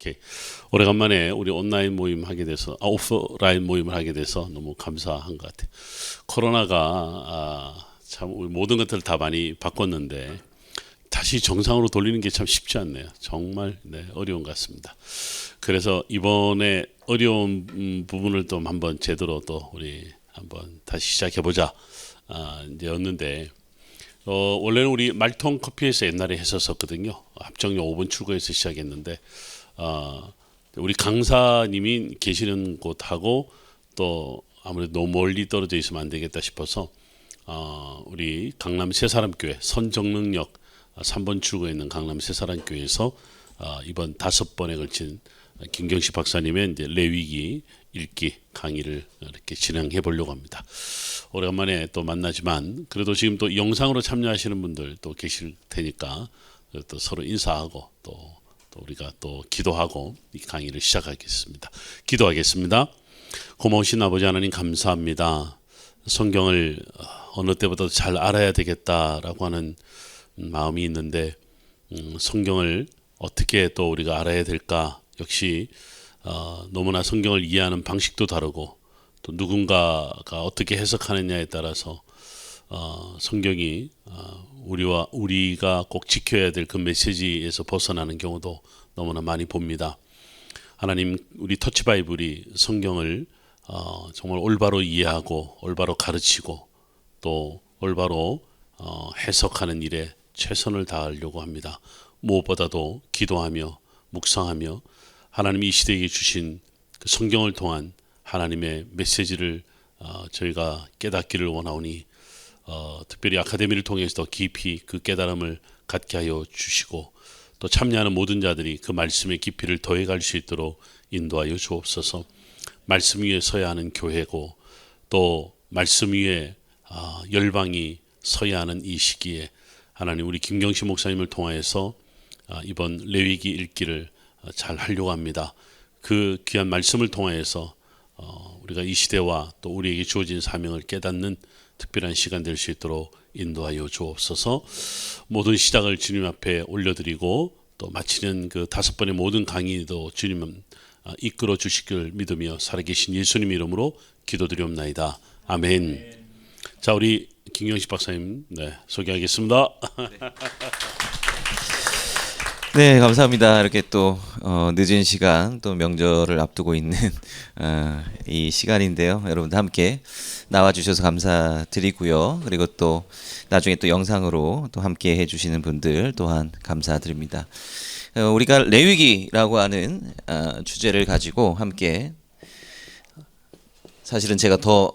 이렇게 오래간만에 우리 온라인 모임 하게 돼서 오프라인 모임을 하게 돼서 너무 감사한 것 같아요. 코로나가 참 우리 모든 것들을 다 많이 바꿨는데 다시 정상으로 돌리는 게 참 쉽지 않네요. 정말 어려운 것 같습니다. 그래서 이번에 어려운 부분을 또 한번 제대로 또 우리 한번 다시 시작해 보자 이제였는데 원래는 우리 말통 커피에서 옛날에 했었거든요. 합정역 5번 출구에서 시작했는데 우리 강사님이 계시는 곳하고 또 아무래도 너무 멀리 떨어져 있으면 안 되겠다 싶어서 우리 강남 새사람교회 선정릉역 3번 출구에 있는 강남 새사람교회에서 이번 5번에 걸친 김경식 박사님의 이제 레위기 읽기 강의를 이렇게 진행해 보려고 합니다. 오랜만에 또 만나지만 그래도 지금 또 영상으로 참여하시는 분들 또 계실 테니까 또 서로 인사하고 또 우리가 또 기도하고 이 강의를 시작하겠습니다. 기도하겠습니다. 고마우신 아버지 하나님 감사합니다. 성경을 어느 때보다도 잘 알아야 되겠다라고 하는 마음이 있는데 성경을 어떻게 또 우리가 알아야 될까? 역시 너무나 성경을 이해하는 방식도 다르고 또 누군가가 어떻게 해석하느냐에 따라서 성경이 우리가 꼭 지켜야 될 그 메시지에서 벗어나는 경우도 너무나 많이 봅니다. 하나님, 우리 터치바이블이 성경을 정말 올바로 이해하고 올바로 가르치고 또 올바로 해석하는 일에 최선을 다하려고 합니다. 무엇보다도 기도하며 묵상하며 하나님이 이 시대에 주신 그 성경을 통한 하나님의 메시지를 저희가 깨닫기를 원하오니 특별히 아카데미를 통해서 깊이 그 깨달음을 갖게 하여 주시고 또 참여하는 모든 자들이 그 말씀의 깊이를 더해갈 수 있도록 인도하여 주옵소서. 말씀 위에 서야 하는 교회고 또 말씀 위에 열방이 서야 하는 이 시기에 하나님 우리 김경식 목사님을 통하여서 이번 레위기 읽기를 잘 하려고 합니다. 그 귀한 말씀을 통하여서 우리가 이 시대와 또 우리에게 주어진 사명을 깨닫는 특별한 시간 될 수 있도록 인도하여 주옵소서. 모든 시작을 주님 앞에 올려드리고 또 마치는 그 5번의 모든 강의도 주님 이끌어 주시길 믿으며 살아계신 예수님 이름으로 기도드리옵나이다. 아멘. 자, 우리 김경식 박사님 소개하겠습니다. 네, 감사합니다. 이렇게 또 늦은 시간 또 명절을 앞두고 있는 이 시간인데요. 여러분들 함께 나와주셔서 감사드리고요. 그리고 또 나중에 또 영상으로 또 함께 해주시는 분들 또한 감사드립니다. 우리가 레위기라고 하는 주제를 가지고 함께 사실은 제가 더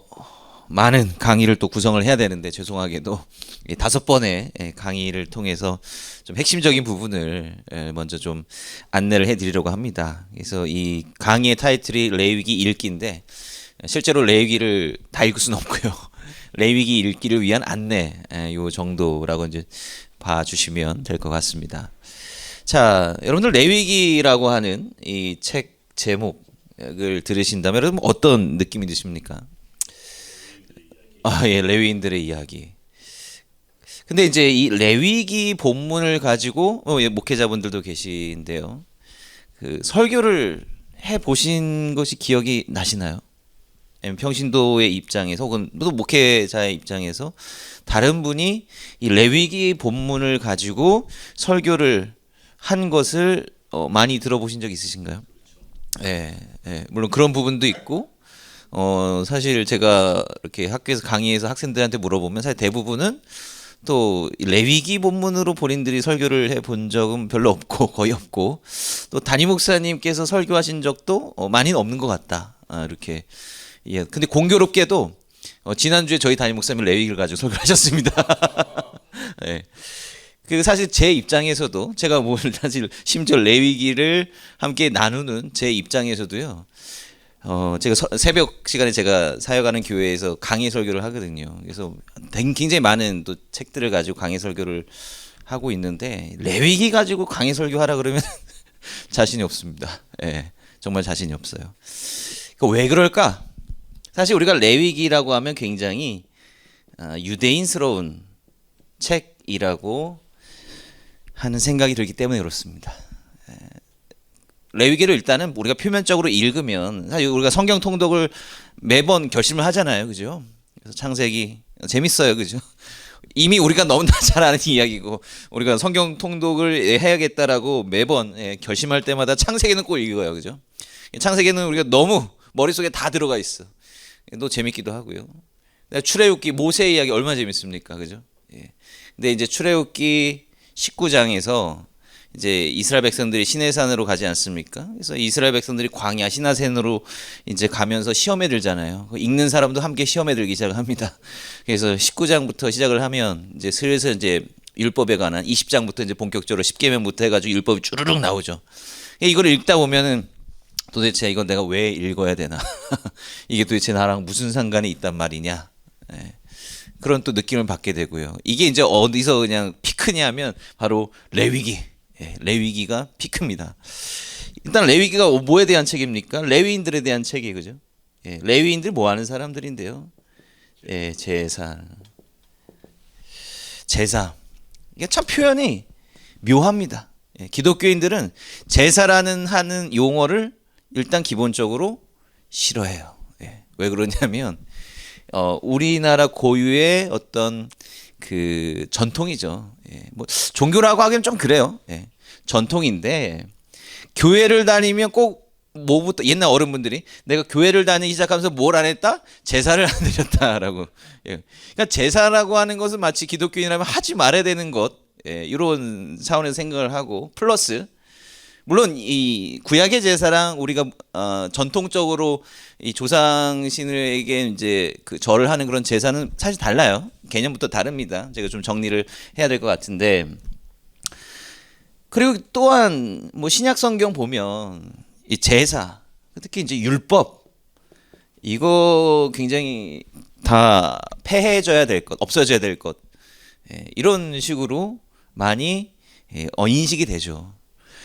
많은 강의를 또 구성을 해야 되는데 죄송하게도 5번의 강의를 통해서 좀 핵심적인 부분을 먼저 좀 안내를 해드리려고 합니다. 그래서 이 강의의 타이틀이 레위기 읽기인데 실제로 레위기를 다 읽을 수는 없고요. 레위기 읽기를 위한 안내 요 정도라고 이제 봐주시면 될 것 같습니다. 자, 여러분들 레위기라고 하는 이 책 제목을 들으신다면 여러분 어떤 느낌이 드십니까? 예, 레위인들의 이야기. 근데 이제 이 레위기 본문을 가지고 목회자분들도 계신데요. 그 설교를 해 보신 것이 기억이 나시나요? 평신도의 입장에서 혹은 또 목회자의 입장에서 다른 분이 이 레위기 본문을 가지고 설교를 한 것을 많이 들어보신 적 있으신가요? 예, 물론 그런 부분도 있고 사실 제가 이렇게 학교에서 강의해서 학생들한테 물어보면 사실 대부분은 또 레위기 본문으로 본인들이 설교를 해본 적은 별로 없고 거의 없고 또 담임 목사님께서 설교하신 적도 많이는 없는 것 같다. 이렇게. 예. 근데 공교롭게도 지난주에 저희 담임 목사님이 레위기를 가지고 설교를 하셨습니다. 예. 그 사실 제 입장에서도 제가 뭐 사실 심지어 레위기를 함께 나누는 제 입장에서도요. 제가 새벽 시간에 제가 사역하는 교회에서 강의 설교를 하거든요. 그래서 굉장히 많은 또 책들을 가지고 강의 설교를 하고 있는데 레위기 가지고 강의 설교하라 그러면 자신이 없습니다. 예, 정말 자신이 없어요. 왜 그럴까? 사실 우리가 레위기라고 하면 굉장히 유대인스러운 책이라고 하는 생각이 들기 때문에 그렇습니다. 레위기를 일단은 우리가 표면적으로 읽으면 사실 우리가 성경 통독을 매번 결심을 하잖아요, 그죠? 그래서 창세기 재밌어요, 그죠? 이미 우리가 너무나 잘 아는 이야기고 우리가 성경 통독을 해야겠다라고 매번 결심할 때마다 창세기는 꼭 읽어요, 그죠? 창세기는 우리가 너무 머릿속에 다 들어가 있어. 또 재밌기도 하고요. 출애굽기 모세 이야기 얼마나 재밌습니까, 그죠? 근데 이제 출애굽기 19장에서 이제 이스라엘 백성들이 시내산으로 가지 않습니까? 그래서 이스라엘 백성들이 광야 시나산으로 이제 가면서 시험에 들잖아요. 읽는 사람도 함께 시험에 들기 시작합니다. 그래서 19장부터 시작을 하면 이제 슬슬 이제 율법에 관한 20장부터 이제 본격적으로 10계명부터 해가지고 율법이 주르륵 나오죠. 이걸 읽다 보면은 도대체 이건 내가 왜 읽어야 되나? 이게 도대체 나랑 무슨 상관이 있단 말이냐? 그런 또 느낌을 받게 되고요. 이게 이제 어디서 그냥 피크냐면 바로 레위기. 레위기가 피크입니다. 일단 레위기가 뭐에 대한 책입니까? 레위인들에 대한 책이에요, 그죠? 레위인들 뭐 하는 사람들인데요? 제사. 이게 참 표현이 묘합니다. 기독교인들은 제사라는 하는 용어를 일단 기본적으로 싫어해요. 왜 그러냐면 우리나라 고유의 어떤 그 전통이죠. 뭐 종교라고 하기엔 좀 그래요. 전통인데 교회를 다니면 꼭 뭐부터 옛날 어른분들이 내가 교회를 다니기 시작하면서 뭘 안 했다? 제사를 안 드렸다라고. 그러니까 제사라고 하는 것은 마치 기독교인이라면 하지 말아야 되는 것 이런 차원에서 생각을 하고 플러스 물론 이 구약의 제사랑 우리가 전통적으로 이 조상신에게 이제 그 절을 하는 그런 제사는 사실 달라요. 개념부터 다릅니다. 제가 좀 정리를 해야 될 것 같은데 그리고 또한 뭐 신약 성경 보면 이 제사 특히 이제 율법 이거 굉장히 다 폐해져야 될 것, 없어져야 될 것 이런 식으로 많이 인식이 되죠.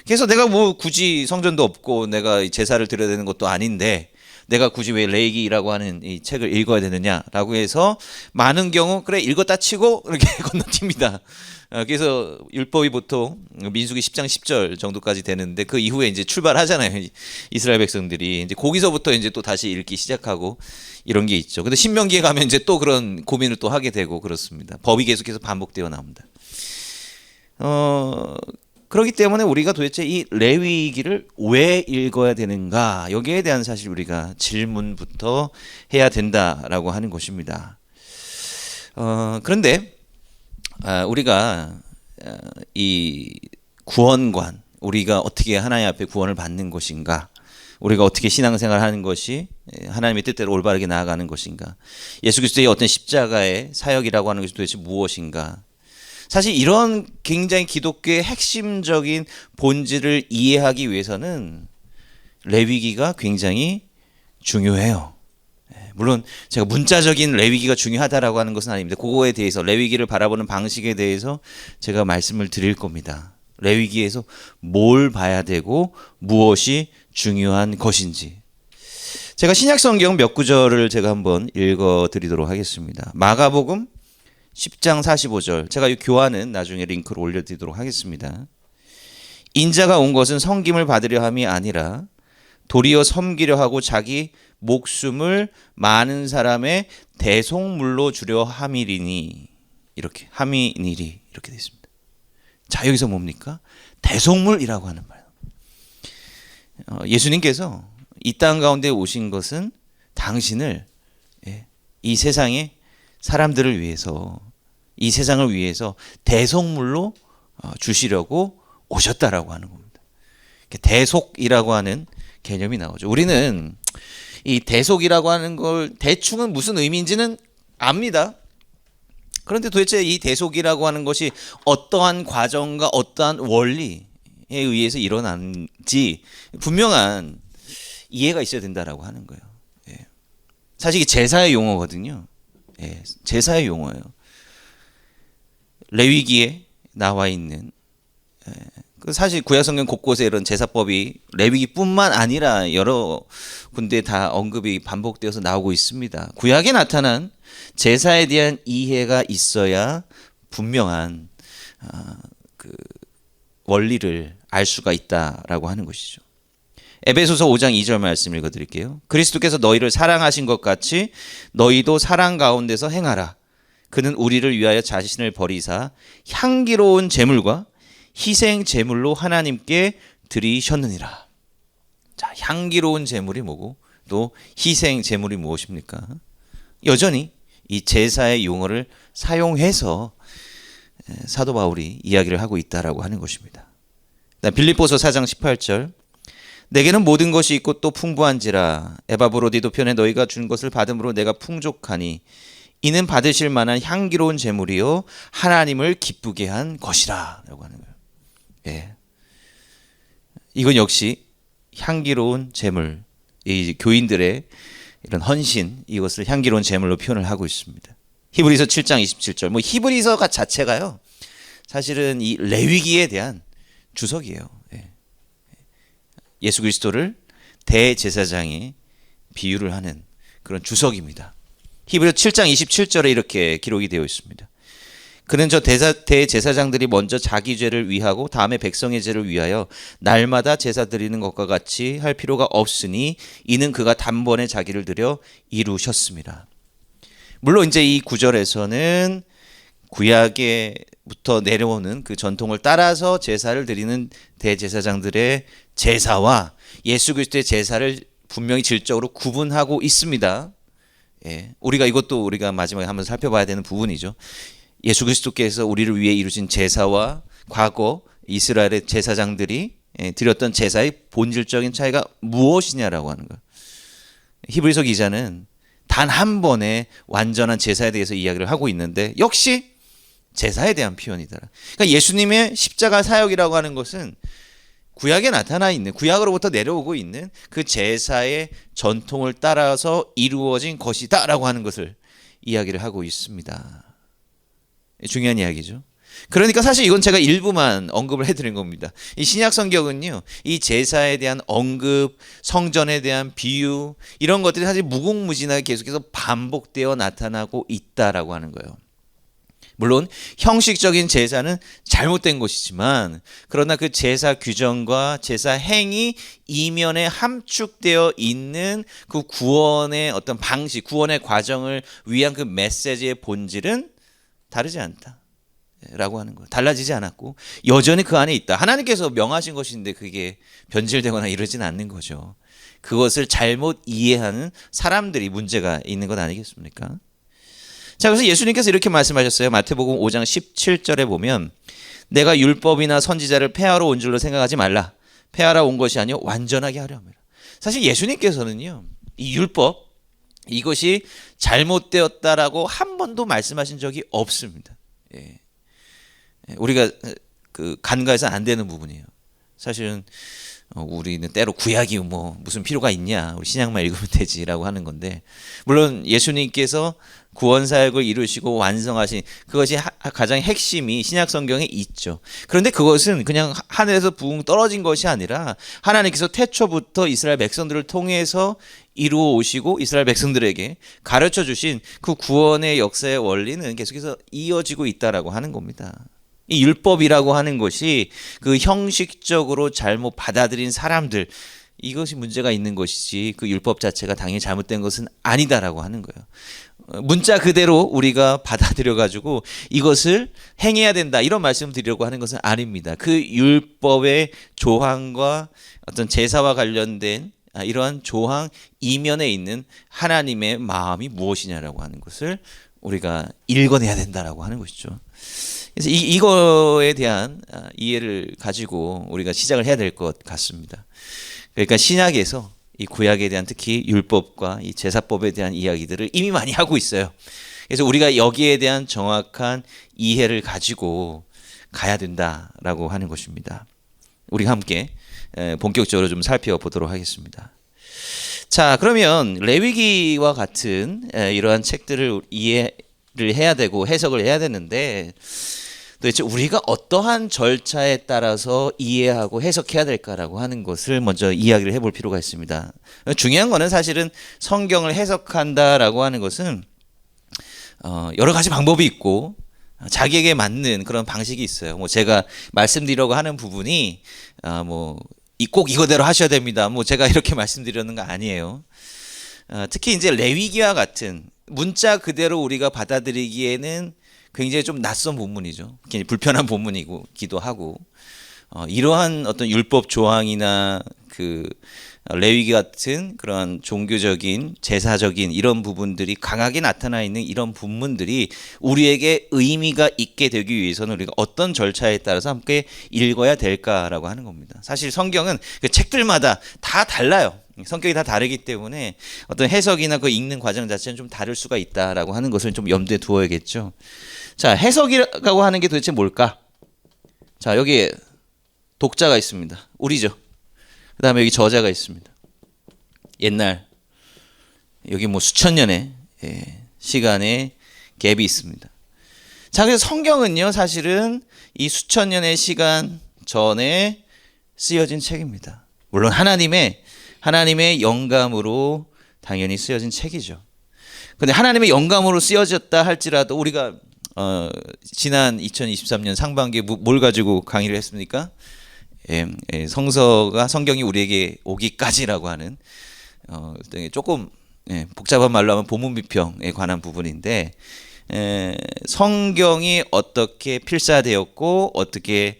그래서 내가 뭐 굳이 성전도 없고 내가 제사를 드려야 되는 것도 아닌데 내가 굳이 왜 레위기라고 하는 이 책을 읽어야 되느냐라고 해서 많은 경우 그래 읽었다 치고 이렇게 건너뜁니다. 그래서 율법이 보통 민수기 10장 10절 정도까지 되는데 그 이후에 이제 출발하잖아요. 이스라엘 백성들이 이제 거기서부터 이제 또 다시 읽기 시작하고 이런 게 있죠. 근데 신명기에 가면 이제 또 그런 고민을 또 하게 되고 그렇습니다. 법이 계속해서 반복되어 나옵니다. 그렇기 때문에 우리가 도대체 이 레위기를 왜 읽어야 되는가 여기에 대한 사실 우리가 질문부터 해야 된다라고 하는 것입니다. 그런데 우리가 이 구원관 우리가 어떻게 하나님 앞에 구원을 받는 것인가 우리가 어떻게 신앙생활을 하는 것이 하나님의 뜻대로 올바르게 나아가는 것인가 예수 그리스도의 어떤 십자가의 사역이라고 하는 것이 도대체 무엇인가 사실 이런 굉장히 기독교의 핵심적인 본질을 이해하기 위해서는 레위기가 굉장히 중요해요. 물론 제가 문자적인 레위기가 중요하다라고 하는 것은 아닙니다. 그거에 대해서 레위기를 바라보는 방식에 대해서 제가 말씀을 드릴 겁니다. 레위기에서 뭘 봐야 되고 무엇이 중요한 것인지. 제가 신약 성경 몇 구절을 제가 한번 읽어 드리도록 하겠습니다. 마가복음 10장 45절. 제가 이 교환은 나중에 링크로 올려드리도록 하겠습니다. 인자가 온 것은 섬김을 받으려 함이 아니라 도리어 섬기려 하고 자기 목숨을 많은 사람의 대속물로 주려 함이리니 이렇게 함이니리 이렇게 되어 있습니다. 자 여기서 뭡니까? 대속물이라고 하는 말. 예수님께서 이 땅 가운데 오신 것은 당신을 이 세상의 사람들을 위해서 이 세상을 위해서 대속물로 주시려고 오셨다라고 하는 겁니다. 대속이라고 하는 개념이 나오죠. 우리는 이 대속이라고 하는 걸 대충은 무슨 의미인지는 압니다. 그런데 도대체 이 대속이라고 하는 것이 어떠한 과정과 어떠한 원리에 의해서 일어난지 분명한 이해가 있어야 된다라고 하는 거예요. 사실 이게 제사의 용어거든요. 제사의 용어예요. 레위기에 나와 있는 사실 구약성경 곳곳에 이런 제사법이 레위기뿐만 아니라 여러 군데 다 언급이 반복되어서 나오고 있습니다. 구약에 나타난 제사에 대한 이해가 있어야 분명한 그 원리를 알 수가 있다라고 하는 것이죠. 에베소서 5장 2절 말씀 읽어드릴게요. 그리스도께서 너희를 사랑하신 것 같이 너희도 사랑 가운데서 행하라. 그는 우리를 위하여 자신을 버리사 향기로운 제물과 희생 제물로 하나님께 드리셨느니라. 자, 향기로운 제물이 뭐고 또 희생 제물이 무엇입니까? 여전히 이 제사의 용어를 사용해서 사도 바울이 이야기를 하고 있다라고 하는 것입니다. 빌립보서 4장 18절 내게는 모든 것이 있고 또 풍부한지라 에바브로디도 편에 너희가 준 것을 받음으로 내가 풍족하니 이는 받으실 만한 향기로운 제물이요 하나님을 기쁘게 한 것이라 라고 하는 거예요. 예. 이건 역시 향기로운 제물, 이 교인들의 이런 헌신, 이것을 향기로운 제물로 표현을 하고 있습니다. 히브리서 7장 27절. 뭐 히브리서가 자체가요. 사실은 이 레위기에 대한 주석이에요. 예. 예수 그리스도를 대제사장에 비유를 하는 그런 주석입니다. 히브리서 7장 27절에 이렇게 기록이 되어 있습니다. 그는 저 대제사장들이 먼저 자기 죄를 위하고 다음에 백성의 죄를 위하여 날마다 제사 드리는 것과 같이 할 필요가 없으니 이는 그가 단번에 자기를 드려 이루셨습니다. 물론 이제 이 구절에서는 구약에부터 내려오는 그 전통을 따라서 제사를 드리는 대제사장들의 제사와 예수 그리스도의 제사를 분명히 질적으로 구분하고 있습니다. 예, 이것도 우리가 마지막에 한번 살펴봐야 되는 부분이죠. 예수 그리스도께서 우리를 위해 이루신 제사와 과거 이스라엘의 제사장들이 드렸던 제사의 본질적인 차이가 무엇이냐라고 하는 거예요. 히브리서 기자는 단 한 번의 완전한 제사에 대해서 이야기를 하고 있는데 역시 제사에 대한 표현이다. 그러니까 예수님의 십자가 사역이라고 하는 것은 구약에 나타나 있는, 구약으로부터 내려오고 있는 그 제사의 전통을 따라서 이루어진 것이다라고 하는 것을 이야기를 하고 있습니다. 중요한 이야기죠. 그러니까 사실 이건 제가 일부만 언급을 해드린 겁니다. 이 신약 성경은요, 이 제사에 대한 언급, 성전에 대한 비유 이런 것들이 사실 무궁무진하게 계속해서 반복되어 나타나고 있다라고 하는 거예요. 물론 형식적인 제사는 잘못된 것이지만 그러나 그 제사 규정과 제사 행위 이면에 함축되어 있는 그 구원의 어떤 방식, 구원의 과정을 위한 그 메시지의 본질은 다르지 않다 라고 하는 거예요. 달라지지 않았고 여전히 그 안에 있다. 하나님께서 명하신 것인데 그게 변질되거나 이러진 않는 거죠. 그것을 잘못 이해하는 사람들이 문제가 있는 것 아니겠습니까? 자, 그래서 예수님께서 이렇게 말씀하셨어요. 마태복음 5장 17절에 보면 내가 율법이나 선지자를 폐하러 온 줄로 생각하지 말라. 폐하러 온 것이 아니요 완전하게 하려 합니다. 사실 예수님께서는요, 이 율법 이것이 잘못되었다라고 한 번도 말씀하신 적이 없습니다. 예. 우리가 그 간과해서 안 되는 부분이에요. 사실은 우리는 때로 구약이 뭐 무슨 필요가 있냐, 우리 신약만 읽으면 되지라고 하는 건데, 물론 예수님께서 구원 사역을 이루시고 완성하신 그것이 가장 핵심이 신약 성경에 있죠. 그런데 그것은 그냥 하늘에서 붕 떨어진 것이 아니라 하나님께서 태초부터 이스라엘 백성들을 통해서 이루어 오시고 이스라엘 백성들에게 가르쳐 주신 그 구원의 역사의 원리는 계속해서 이어지고 있다라고 하는 겁니다. 이 율법이라고 하는 것이 그 형식적으로 잘못 받아들인 사람들, 이것이 문제가 있는 것이지 그 율법 자체가 당연히 잘못된 것은 아니다라고 하는 거예요. 문자 그대로 우리가 받아들여 가지고 이것을 행해야 된다 이런 말씀을 드리려고 하는 것은 아닙니다. 그 율법의 조항과 어떤 제사와 관련된 이러한 조항 이면에 있는 하나님의 마음이 무엇이냐라고 하는 것을 우리가 읽어내야 된다라고 하는 것이죠. 그래서 이거에 대한 이해를 가지고 우리가 시작을 해야 될 것 같습니다. 그러니까 신약에서 이 구약에 대한 특히 율법과 이 제사법에 대한 이야기들을 이미 많이 하고 있어요. 그래서 우리가 여기에 대한 정확한 이해를 가지고 가야 된다라고 하는 것입니다. 우리가 함께 본격적으로 좀 살펴보도록 하겠습니다. 자, 그러면 레위기와 같은 이러한 책들을 이해를 해야 되고 해석을 해야 되는데 도대체 우리가 어떠한 절차에 따라서 이해하고 해석해야 될까라고 하는 것을 먼저 이야기를 해볼 필요가 있습니다. 중요한 거는 사실은 성경을 해석한다라고 하는 것은 여러 가지 방법이 있고 자기에게 맞는 그런 방식이 있어요. 뭐 제가 말씀드리려고 하는 부분이 뭐 꼭 이거대로 하셔야 됩니다. 뭐 제가 이렇게 말씀드리는 거 아니에요. 특히 이제 레위기와 같은 문자 그대로 우리가 받아들이기에는 굉장히 좀 낯선 본문이죠. 굉장히 불편한 본문이기도 하고 이러한 어떤 율법 조항이나 그 레위기 같은 그런 종교적인 제사적인 이런 부분들이 강하게 나타나 있는 이런 본문들이 우리에게 의미가 있게 되기 위해서는 우리가 어떤 절차에 따라서 함께 읽어야 될까라고 하는 겁니다. 사실 성경은 그 책들마다 다 달라요. 성격이 다 다르기 때문에 어떤 해석이나 그 읽는 과정 자체는 좀 다를 수가 있다라고 하는 것을 좀 염두에 두어야겠죠. 자, 해석이라고 하는 게 도대체 뭘까? 자, 여기 독자가 있습니다. 우리죠. 그 다음에 여기 저자가 있습니다. 옛날 여기 뭐 수천 년의 시간의 갭이 있습니다. 자, 그래서 성경은요 사실은 이 수천 년의 시간 전에 쓰여진 책입니다. 물론 하나님의 영감으로 당연히 쓰여진 책이죠. 근데 하나님의 영감으로 쓰여졌다 할지라도 우리가 지난 2023년 상반기에 뭘 가지고 강의를 했습니까? 성경이 우리에게 오기까지라고 하는 조금 복잡한 말로 하면 본문 비평에 관한 부분인데 성경이 어떻게 필사되었고 어떻게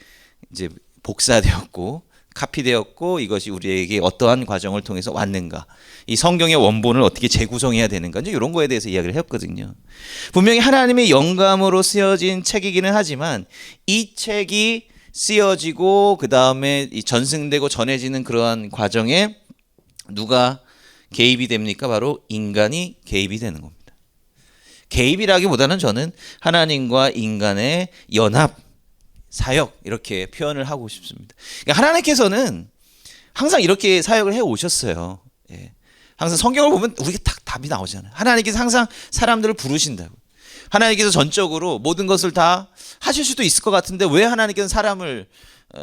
이제 복사되었고 카피되었고 이것이 우리에게 어떠한 과정을 통해서 왔는가, 이 성경의 원본을 어떻게 재구성해야 되는가, 이제 이런 거에 대해서 이야기를 했거든요. 분명히 하나님의 영감으로 쓰여진 책이기는 하지만 이 책이 쓰여지고 그 다음에 전승되고 전해지는 그러한 과정에 누가 개입이 됩니까? 바로 인간이 개입이 되는 겁니다. 개입이라기보다는 저는 하나님과 인간의 연합, 사역 이렇게 표현을 하고 싶습니다. 그러니까 하나님께서는 항상 이렇게 사역을 해 오셨어요. 항상 성경을 보면 우리가 딱 답이 나오잖아요. 하나님께서 항상 사람들을 부르신다고. 하나님께서 전적으로 모든 것을 다 하실 수도 있을 것 같은데 왜 하나님께서는 사람을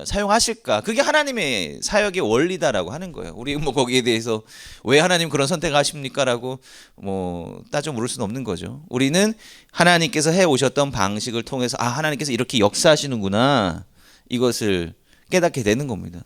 사용하실까? 그게 하나님의 사역의 원리다라고 하는 거예요. 우리 뭐 거기에 대해서 왜 하나님 그런 선택하십니까라고 뭐 따져 물을 수는 없는 거죠. 우리는 하나님께서 해 오셨던 방식을 통해서 하나님께서 이렇게 역사하시는구나, 이것을 깨닫게 되는 겁니다.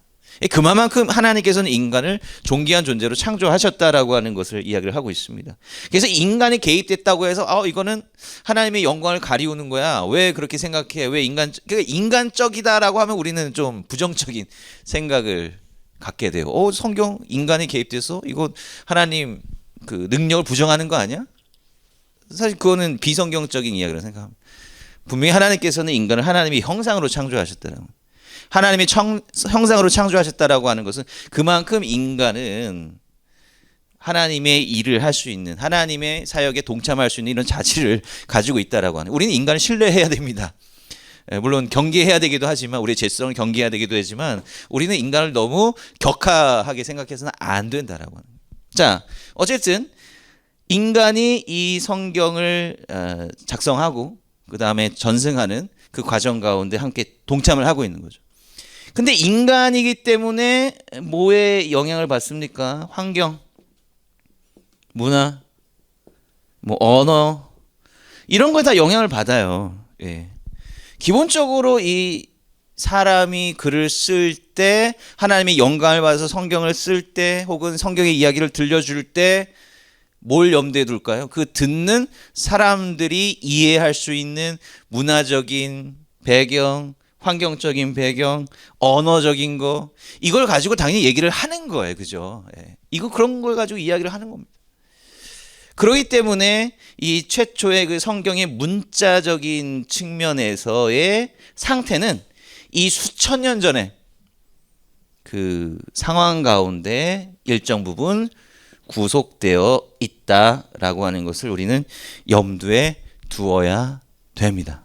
그만큼 하나님께서는 인간을 존귀한 존재로 창조하셨다라고 하는 것을 이야기를 하고 있습니다. 그래서 인간이 개입됐다고 해서 이거는 하나님의 영광을 가리우는 거야, 왜 그렇게 생각해, 왜 인간적이다라고 하면 우리는 좀 부정적인 생각을 갖게 돼요. 성경 인간이 개입돼서 이거 하나님 그 능력을 부정하는 거 아니야? 사실 그거는 비성경적인 이야기라고 생각합니다. 분명히 하나님께서는 인간을 하나님의 형상으로 창조하셨다라고. 하나님의 형상으로 창조하셨다라고 하는 것은 그만큼 인간은 하나님의 일을 할 수 있는, 하나님의 사역에 동참할 수 있는 이런 자질을 가지고 있다라고 하는. 우리는 인간을 신뢰해야 됩니다. 물론 경계해야 되기도 하지만, 우리의 죄성을 경계해야 되기도 하지만 우리는 인간을 너무 격하게 생각해서는 안 된다라고 하는. 자, 어쨌든 인간이 이 성경을 작성하고 그 다음에 전승하는 그 과정 가운데 함께 동참을 하고 있는 거죠. 근데 인간이기 때문에 뭐에 영향을 받습니까? 환경, 문화, 뭐 언어, 이런 거에 다 영향을 받아요. 기본적으로 이 사람이 글을 쓸 때, 하나님의 영감을 받아서 성경을 쓸 때, 혹은 성경의 이야기를 들려줄 때 뭘 염두에 둘까요? 그 듣는 사람들이 이해할 수 있는 문화적인 배경, 환경적인 배경, 언어적인 거, 이걸 가지고 당연히 얘기를 하는 거예요. 그죠? 이거 그런 걸 가지고 이야기를 하는 겁니다. 그렇기 때문에 이 최초의 그 성경의 문자적인 측면에서의 상태는 이 수천 년 전에 그 상황 가운데 일정 부분 구속되어 있다라고 하는 것을 우리는 염두에 두어야 됩니다.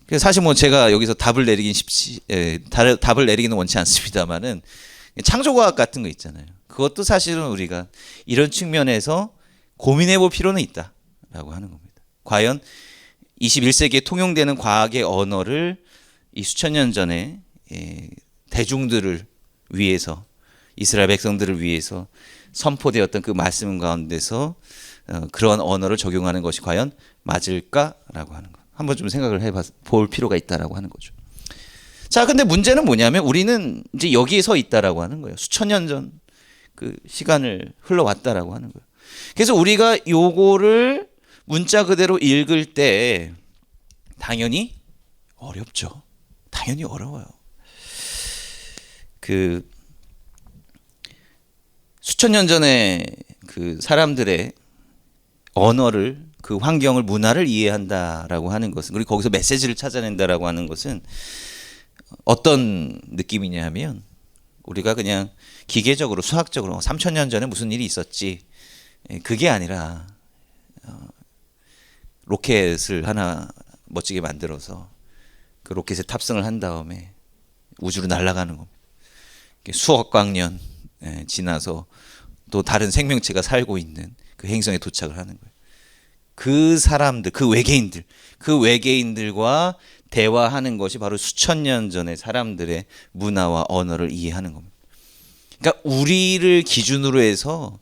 그래서 사실 뭐 제가 여기서 답을 내리기는 원치 않습니다만은 창조과학 같은 거 있잖아요. 그것도 사실은 우리가 이런 측면에서 고민해 볼 필요는 있다라고 하는 겁니다. 과연 21세기에 통용되는 과학의 언어를 이 수천 년 전에 대중들을 위해서, 이스라엘 백성들을 위해서 선포되었던 그 말씀 가운데서 그런 언어를 적용하는 것이 과연 맞을까라고 하는 것. 한번 좀 생각을 해볼 필요가 있다라고 하는 거죠. 자, 근데 문제는 뭐냐면 우리는 이제 여기에 서 있다라고 하는 거예요. 수천 년 전 그 시간을 흘러왔다라고 하는 거예요. 그래서 우리가 요거를 문자 그대로 읽을 때 당연히 어렵죠. 당연히 어려워요. 그 수천 년 전에 그 사람들의 언어를, 그 환경을, 문화를 이해한다라고 하는 것은, 그리고 거기서 메시지를 찾아낸다라고 하는 것은 어떤 느낌이냐 하면 우리가 그냥 기계적으로 수학적으로 3,000년 전에 무슨 일이 있었지, 그게 아니라 로켓을 하나 멋지게 만들어서 그 로켓에 탑승을 한 다음에 우주로 날아가는 겁니다. 수억 광년 지나서 또 다른 생명체가 살고 있는 그 행성에 도착을 하는 거예요. 그 사람들, 그 외계인들과 대화하는 것이 바로 수천 년 전의 사람들의 문화와 언어를 이해하는 겁니다. 그러니까 우리를 기준으로 해서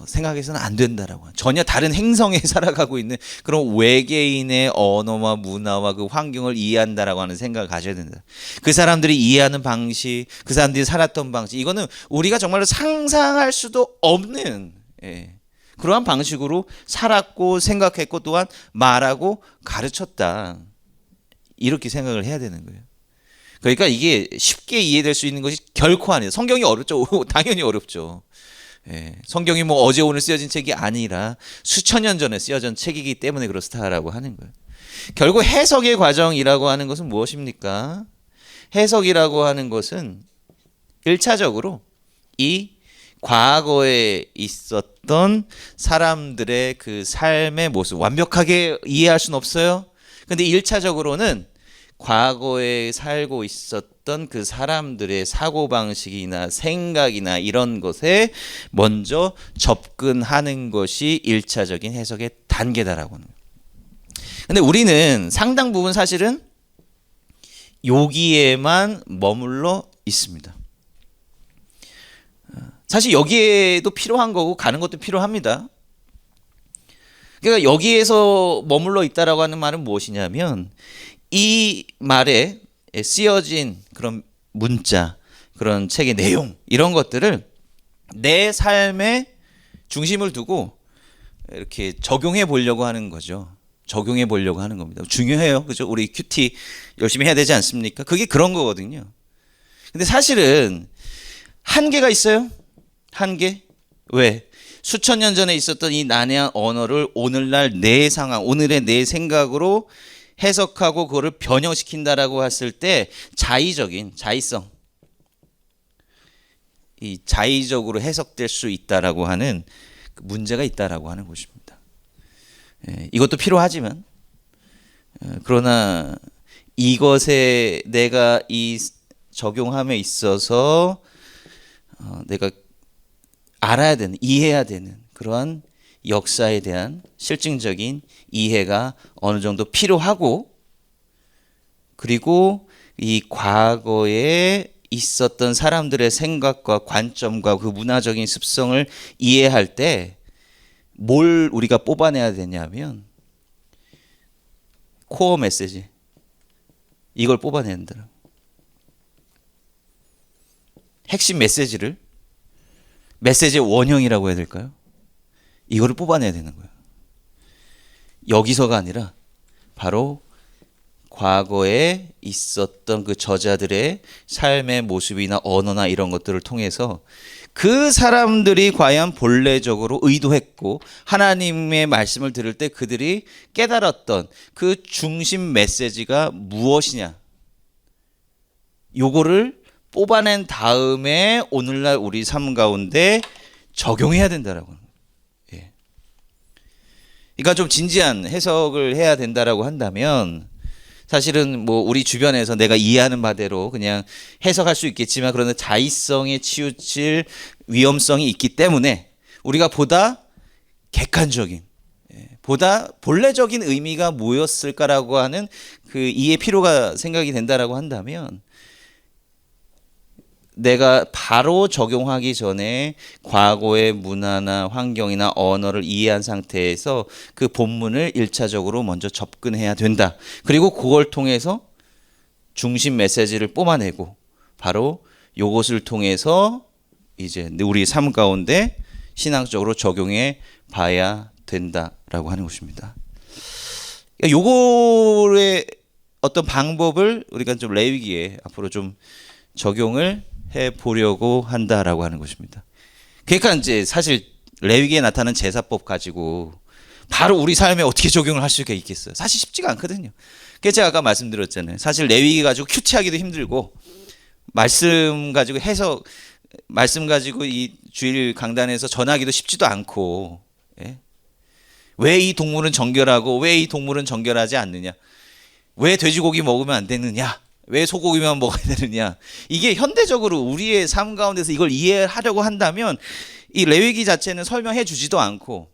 생각해서는 안 된다라고, 전혀 다른 행성에 살아가고 있는 그런 외계인의 언어와 문화와 그 환경을 이해한다라고 하는 생각을 가져야 된다. 그 사람들이 이해하는 방식, 그 사람들이 살았던 방식, 이거는 우리가 정말로 상상할 수도 없는 그러한 방식으로 살았고 생각했고 또한 말하고 가르쳤다, 이렇게 생각을 해야 되는 거예요. 그러니까 이게 쉽게 이해될 수 있는 것이 결코 아니에요. 성경이 어렵죠. 당연히 어렵죠. 성경이 뭐 어제 오늘 쓰여진 책이 아니라 수천 년 전에 쓰여진 책이기 때문에 그렇다라고 하는 거예요. 결국 해석의 과정이라고 하는 것은 무엇입니까? 해석이라고 하는 것은 1차적으로 이 과거에 있었던 사람들의 그 삶의 모습, 완벽하게 이해할 수는 없어요. 근데 1차적으로는 과거에 살고 있었던 그 사람들의 사고방식이나 생각이나 이런 것에 먼저 접근하는 것이 1차적인 해석의 단계다라고 하는 거예요. 근데 우리는 상당 부분 사실은 여기에만 머물러 있습니다. 사실 여기에도 필요한 거고 가는 것도 필요합니다. 그러니까 여기에서 머물러 있다라고 하는 말은 무엇이냐면 이 말에 쓰여진 그런 문자, 그런 책의 내용, 이런 것들을 내 삶에 중심을 두고 이렇게 적용해 보려고 하는 거죠. 적용해 보려고 하는 겁니다. 중요해요. 그죠? 우리 큐티 열심히 해야 되지 않습니까? 그게 그런 거거든요. 근데 사실은 한계가 있어요. 한계? 왜? 수천 년 전에 있었던 이 난해한 언어를 오늘날 내 상황, 오늘의 내 생각으로 해석하고 그거를 변형시킨다라고 했을 때 자의성, 이 자의적으로 해석될 수 있다라고 하는 문제가 있다라고 하는 것입니다. 이것도 필요하지만 그러나 이것에 내가 이 적용함에 있어서 내가 알아야 되는, 이해해야 되는 그러한 역사에 대한 실증적인 이해가 어느 정도 필요하고, 그리고 이 과거에 있었던 사람들의 생각과 관점과 그 문화적인 습성을 이해할 때 뭘 우리가 뽑아내야 되냐면 코어 메시지, 이걸 뽑아내야 된다. 핵심 메시지를, 메시지의 원형이라고 해야 될까요? 이거를 뽑아내야 되는 거예요. 여기서가 아니라 바로 과거에 있었던 그 저자들의 삶의 모습이나 언어나 이런 것들을 통해서 그 사람들이 과연 본래적으로 의도했고 하나님의 말씀을 들을 때 그들이 깨달았던 그 중심 메시지가 무엇이냐, 요거를 뽑아낸 다음에 오늘날 우리 삶 가운데 적용해야 된다라고 하는 거예요. 그러니까 좀 진지한 해석을 해야 된다라고 한다면 사실은 뭐 우리 주변에서 내가 이해하는 바대로 그냥 해석할 수 있겠지만, 그러나 자의성에 치우칠 위험성이 있기 때문에 우리가 보다 객관적인, 보다 본래적인 의미가 뭐였을까라고 하는 그 이해 필요가 생각이 된다라고 한다면, 내가 바로 적용하기 전에 과거의 문화나 환경이나 언어를 이해한 상태에서 그 본문을 1차적으로 먼저 접근해야 된다. 그리고 그걸 통해서 중심 메시지를 뽑아내고 바로 요것을 통해서 이제 우리 삶 가운데 신앙적으로 적용해 봐야 된다라고 하는 것입니다. 요거의 어떤 방법을 우리가 좀 레위기에 앞으로 좀 적용을 해 보려고 한다라고 하는 것입니다. 그러니까 이제 사실 레위기에 나타나는 제사법 가지고 바로 우리 삶에 어떻게 적용을 할 수가 있겠어요? 사실 쉽지가 않거든요. 그래서 제가 아까 말씀드렸잖아요. 사실 레위기 가지고 큐티하기도 힘들고 말씀 가지고 해석 말씀 가지고 이 주일 강단에서 전하기도 쉽지도 않고 예? 왜 이 동물은 정결하고 왜 이 동물은 정결하지 않느냐? 왜 돼지고기 먹으면 안 되느냐? 왜 소고기만 먹어야 되느냐? 이게 현대적으로 우리의 삶 가운데서 이걸 이해하려고 한다면 이 레위기 자체는 설명해 주지도 않고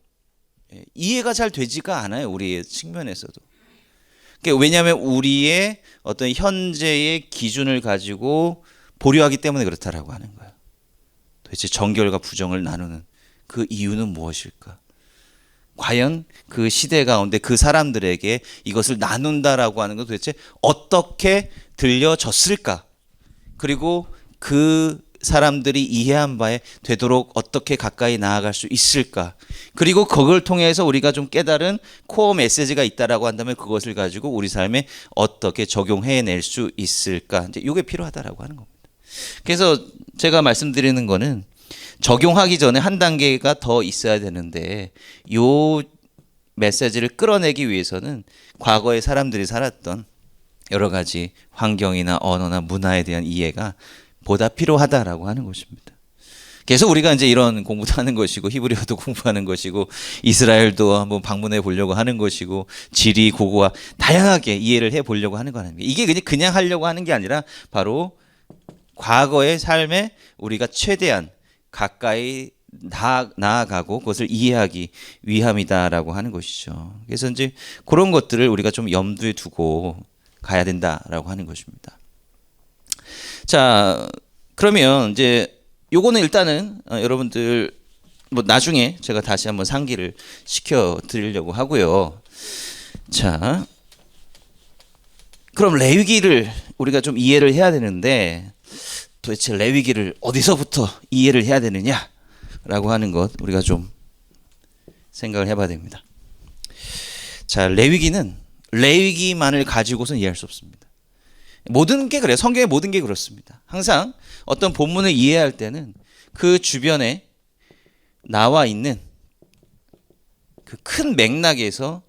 이해가 잘 되지가 않아요. 우리의 측면에서도. 왜냐하면 우리의 어떤 현재의 기준을 가지고 보류하기 때문에 그렇다라고 하는 거예요. 도대체 정결과 부정을 나누는 그 이유는 무엇일까? 과연 그 시대 가운데 그 사람들에게 이것을 나눈다라고 하는 건 도대체 어떻게 들려졌을까? 그리고 그 사람들이 이해한 바에 되도록 어떻게 가까이 나아갈 수 있을까? 그리고 그걸 통해서 우리가 좀 깨달은 코어 메시지가 있다라고 한다면 그것을 가지고 우리 삶에 어떻게 적용해낼 수 있을까? 이제 이게 필요하다라고 하는 겁니다. 그래서 제가 말씀드리는 거는 적용하기 전에 한 단계가 더 있어야 되는데 요 메시지를 끌어내기 위해서는 과거에 사람들이 살았던 여러 가지 환경이나 언어나 문화에 대한 이해가 보다 필요하다라고 하는 것입니다. 그래서 우리가 이제 이런 공부도 하는 것이고 히브리어도 공부하는 것이고 이스라엘도 한번 방문해 보려고 하는 것이고 지리 고고와 다양하게 이해를 해 보려고 하는 거 아닙니까? 이게 그냥 하려고 하는 게 아니라 바로 과거의 삶에 우리가 최대한 가까이 나아가고 그것을 이해하기 위함이다라고 하는 것이죠. 그래서 이제 그런 것들을 우리가 좀 염두에 두고 가야 된다라고 하는 것입니다. 자, 그러면 이제 요거는 일단은 여러분들 뭐 나중에 제가 다시 한번 상기를 시켜 드리려고 하고요. 자, 그럼 레위기를 우리가 좀 이해를 해야 되는데 도대체 레위기를 어디서부터 이해를 해야 되느냐라고 하는 것 우리가 좀 생각을 해봐야 됩니다. 자, 레위기는 레위기만을 가지고선 이해할 수 없습니다. 모든 게 그래요. 성경의 모든 게 그렇습니다. 항상 어떤 본문을 이해할 때는 그 주변에 나와 있는 그 큰 맥락에서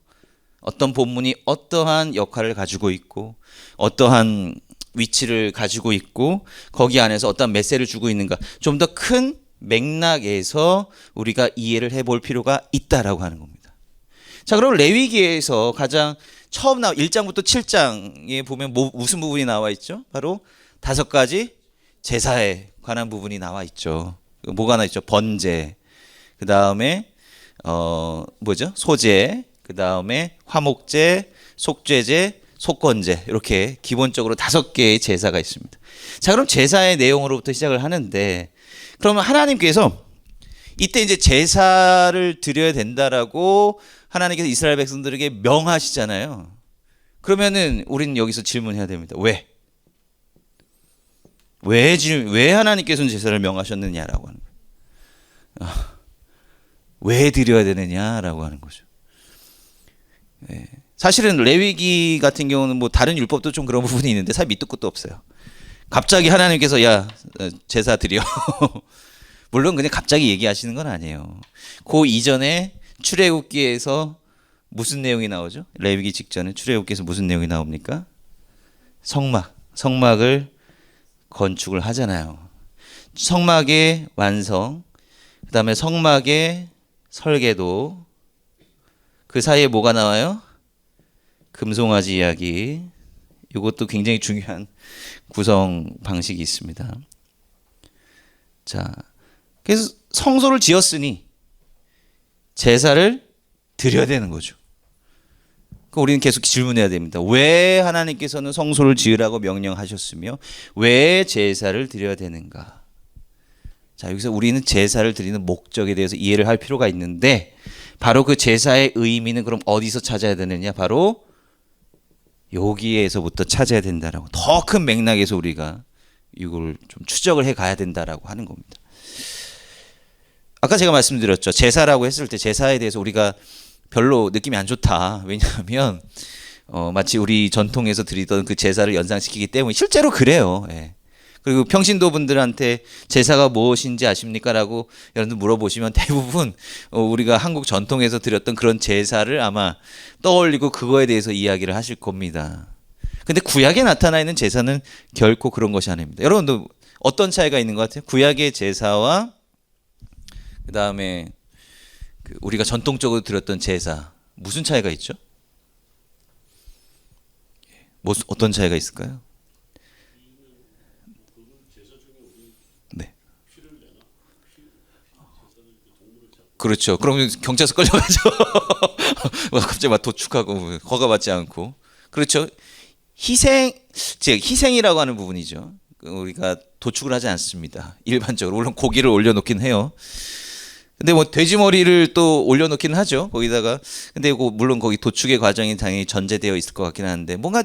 어떤 본문이 어떠한 역할을 가지고 있고 어떠한 위치를 가지고 있고 거기 안에서 어떤 메시지를 주고 있는가 좀 더 큰 맥락에서 우리가 이해를 해볼 필요가 있다라고 하는 겁니다. 자, 그럼 레위기에서 가장 처음 1장부터 7장에 보면 무슨 부분이 나와 있죠? 바로 5가지 제사에 관한 부분이 나와 있죠. 뭐가 나와 있죠? 번제, 그 다음에 뭐죠? 소제, 그 다음에 화목제, 속죄제, 속건제 이렇게 기본적으로 5개의 제사가 있습니다. 자, 그럼 제사의 내용으로부터 시작을 하는데 그러면 하나님께서 이때 이제 제사를 드려야 된다라고 하나님께서 이스라엘 백성들에게 명하시잖아요. 그러면은 우리는 여기서 질문해야 됩니다. 왜 하나님께서는 제사를 명하셨느냐라고 하는 거예요. 왜 드려야 되느냐라고 하는 거죠. 네. 사실은 레위기 같은 경우는 뭐 다른 율법도 좀 그런 부분이 있는데 사실 밑도 끝도 없어요. 갑자기 하나님께서 야 제사 드려. 물론 그냥 갑자기 얘기하시는 건 아니에요. 그 이전에 출애굽기에서 무슨 내용이 나오죠? 레위기 직전에 출애굽기에서 무슨 내용이 나옵니까? 성막을 건축을 하잖아요. 성막의 완성, 그다음에 성막의 설계도, 그 사이에 뭐가 나와요? 금송아지 이야기. 이것도 굉장히 중요한 구성 방식이 있습니다. 자, 그래서 성소를 지었으니 제사를 드려야 되는 거죠. 우리는 계속 질문해야 됩니다. 왜 하나님께서는 성소를 지으라고 명령하셨으며 왜 제사를 드려야 되는가? 자, 여기서 우리는 제사를 드리는 목적에 대해서 이해를 할 필요가 있는데 바로 그 제사의 의미는 그럼 어디서 찾아야 되느냐? 바로 여기에서부터 찾아야 된다라고 더 큰 맥락에서 우리가 이걸 좀 추적을 해 가야 된다라고 하는 겁니다. 아까 제가 말씀드렸죠. 제사라고 했을 때 제사에 대해서 우리가 별로 느낌이 안 좋다. 왜냐하면 마치 우리 전통에서 드리던 그 제사를 연상시키기 때문에 실제로 그래요. 예. 그리고 평신도 분들한테 제사가 무엇인지 아십니까? 라고 여러분들 물어보시면 대부분 우리가 한국 전통에서 드렸던 그런 제사를 아마 떠올리고 그거에 대해서 이야기를 하실 겁니다. 근데 구약에 나타나 있는 제사는 결코 그런 것이 아닙니다. 여러분도 어떤 차이가 있는 것 같아요? 구약의 제사와 그 다음에 우리가 전통적으로 드렸던 제사 무슨 차이가 있죠? 뭐 어떤 차이가 있을까요? 네. 그렇죠. 그러면 경찰서 끌려가죠. 갑자기 막 도축하고 허가받지 않고. 그렇죠. 희생이라고 하는 부분이죠. 우리가 도축을 하지 않습니다. 일반적으로 물론 고기를 올려놓긴 해요. 근데 뭐 돼지 머리를 또 올려놓기는 하죠. 거기다가 근데 물론 거기 도축의 과정이 당연히 전제되어 있을 것 같긴 한데 뭔가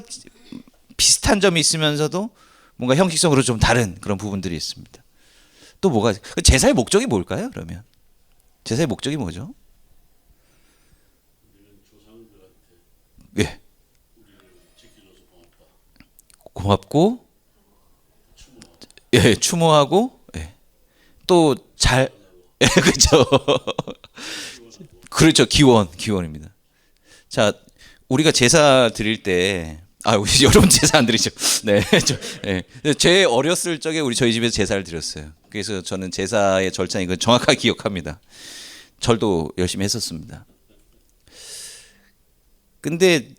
비슷한 점이 있으면서도 뭔가 형식성으로 좀 다른 그런 부분들이 있습니다. 또 뭐가 제사의 목적이 뭘까요? 그러면 제사의 목적이 뭐죠? 예. 고맙고 예, 추모하고 예. 또 잘 예, 그렇죠. 그렇죠. 기원입니다. 자, 우리가 제사 드릴 때 우리 여러분 제사 안 드리죠. 네. 제 어렸을 적에 저희 집에서 제사를 드렸어요. 그래서 저는 제사의 절차 이거 정확하게 기억합니다. 절도 열심히 했었습니다. 근데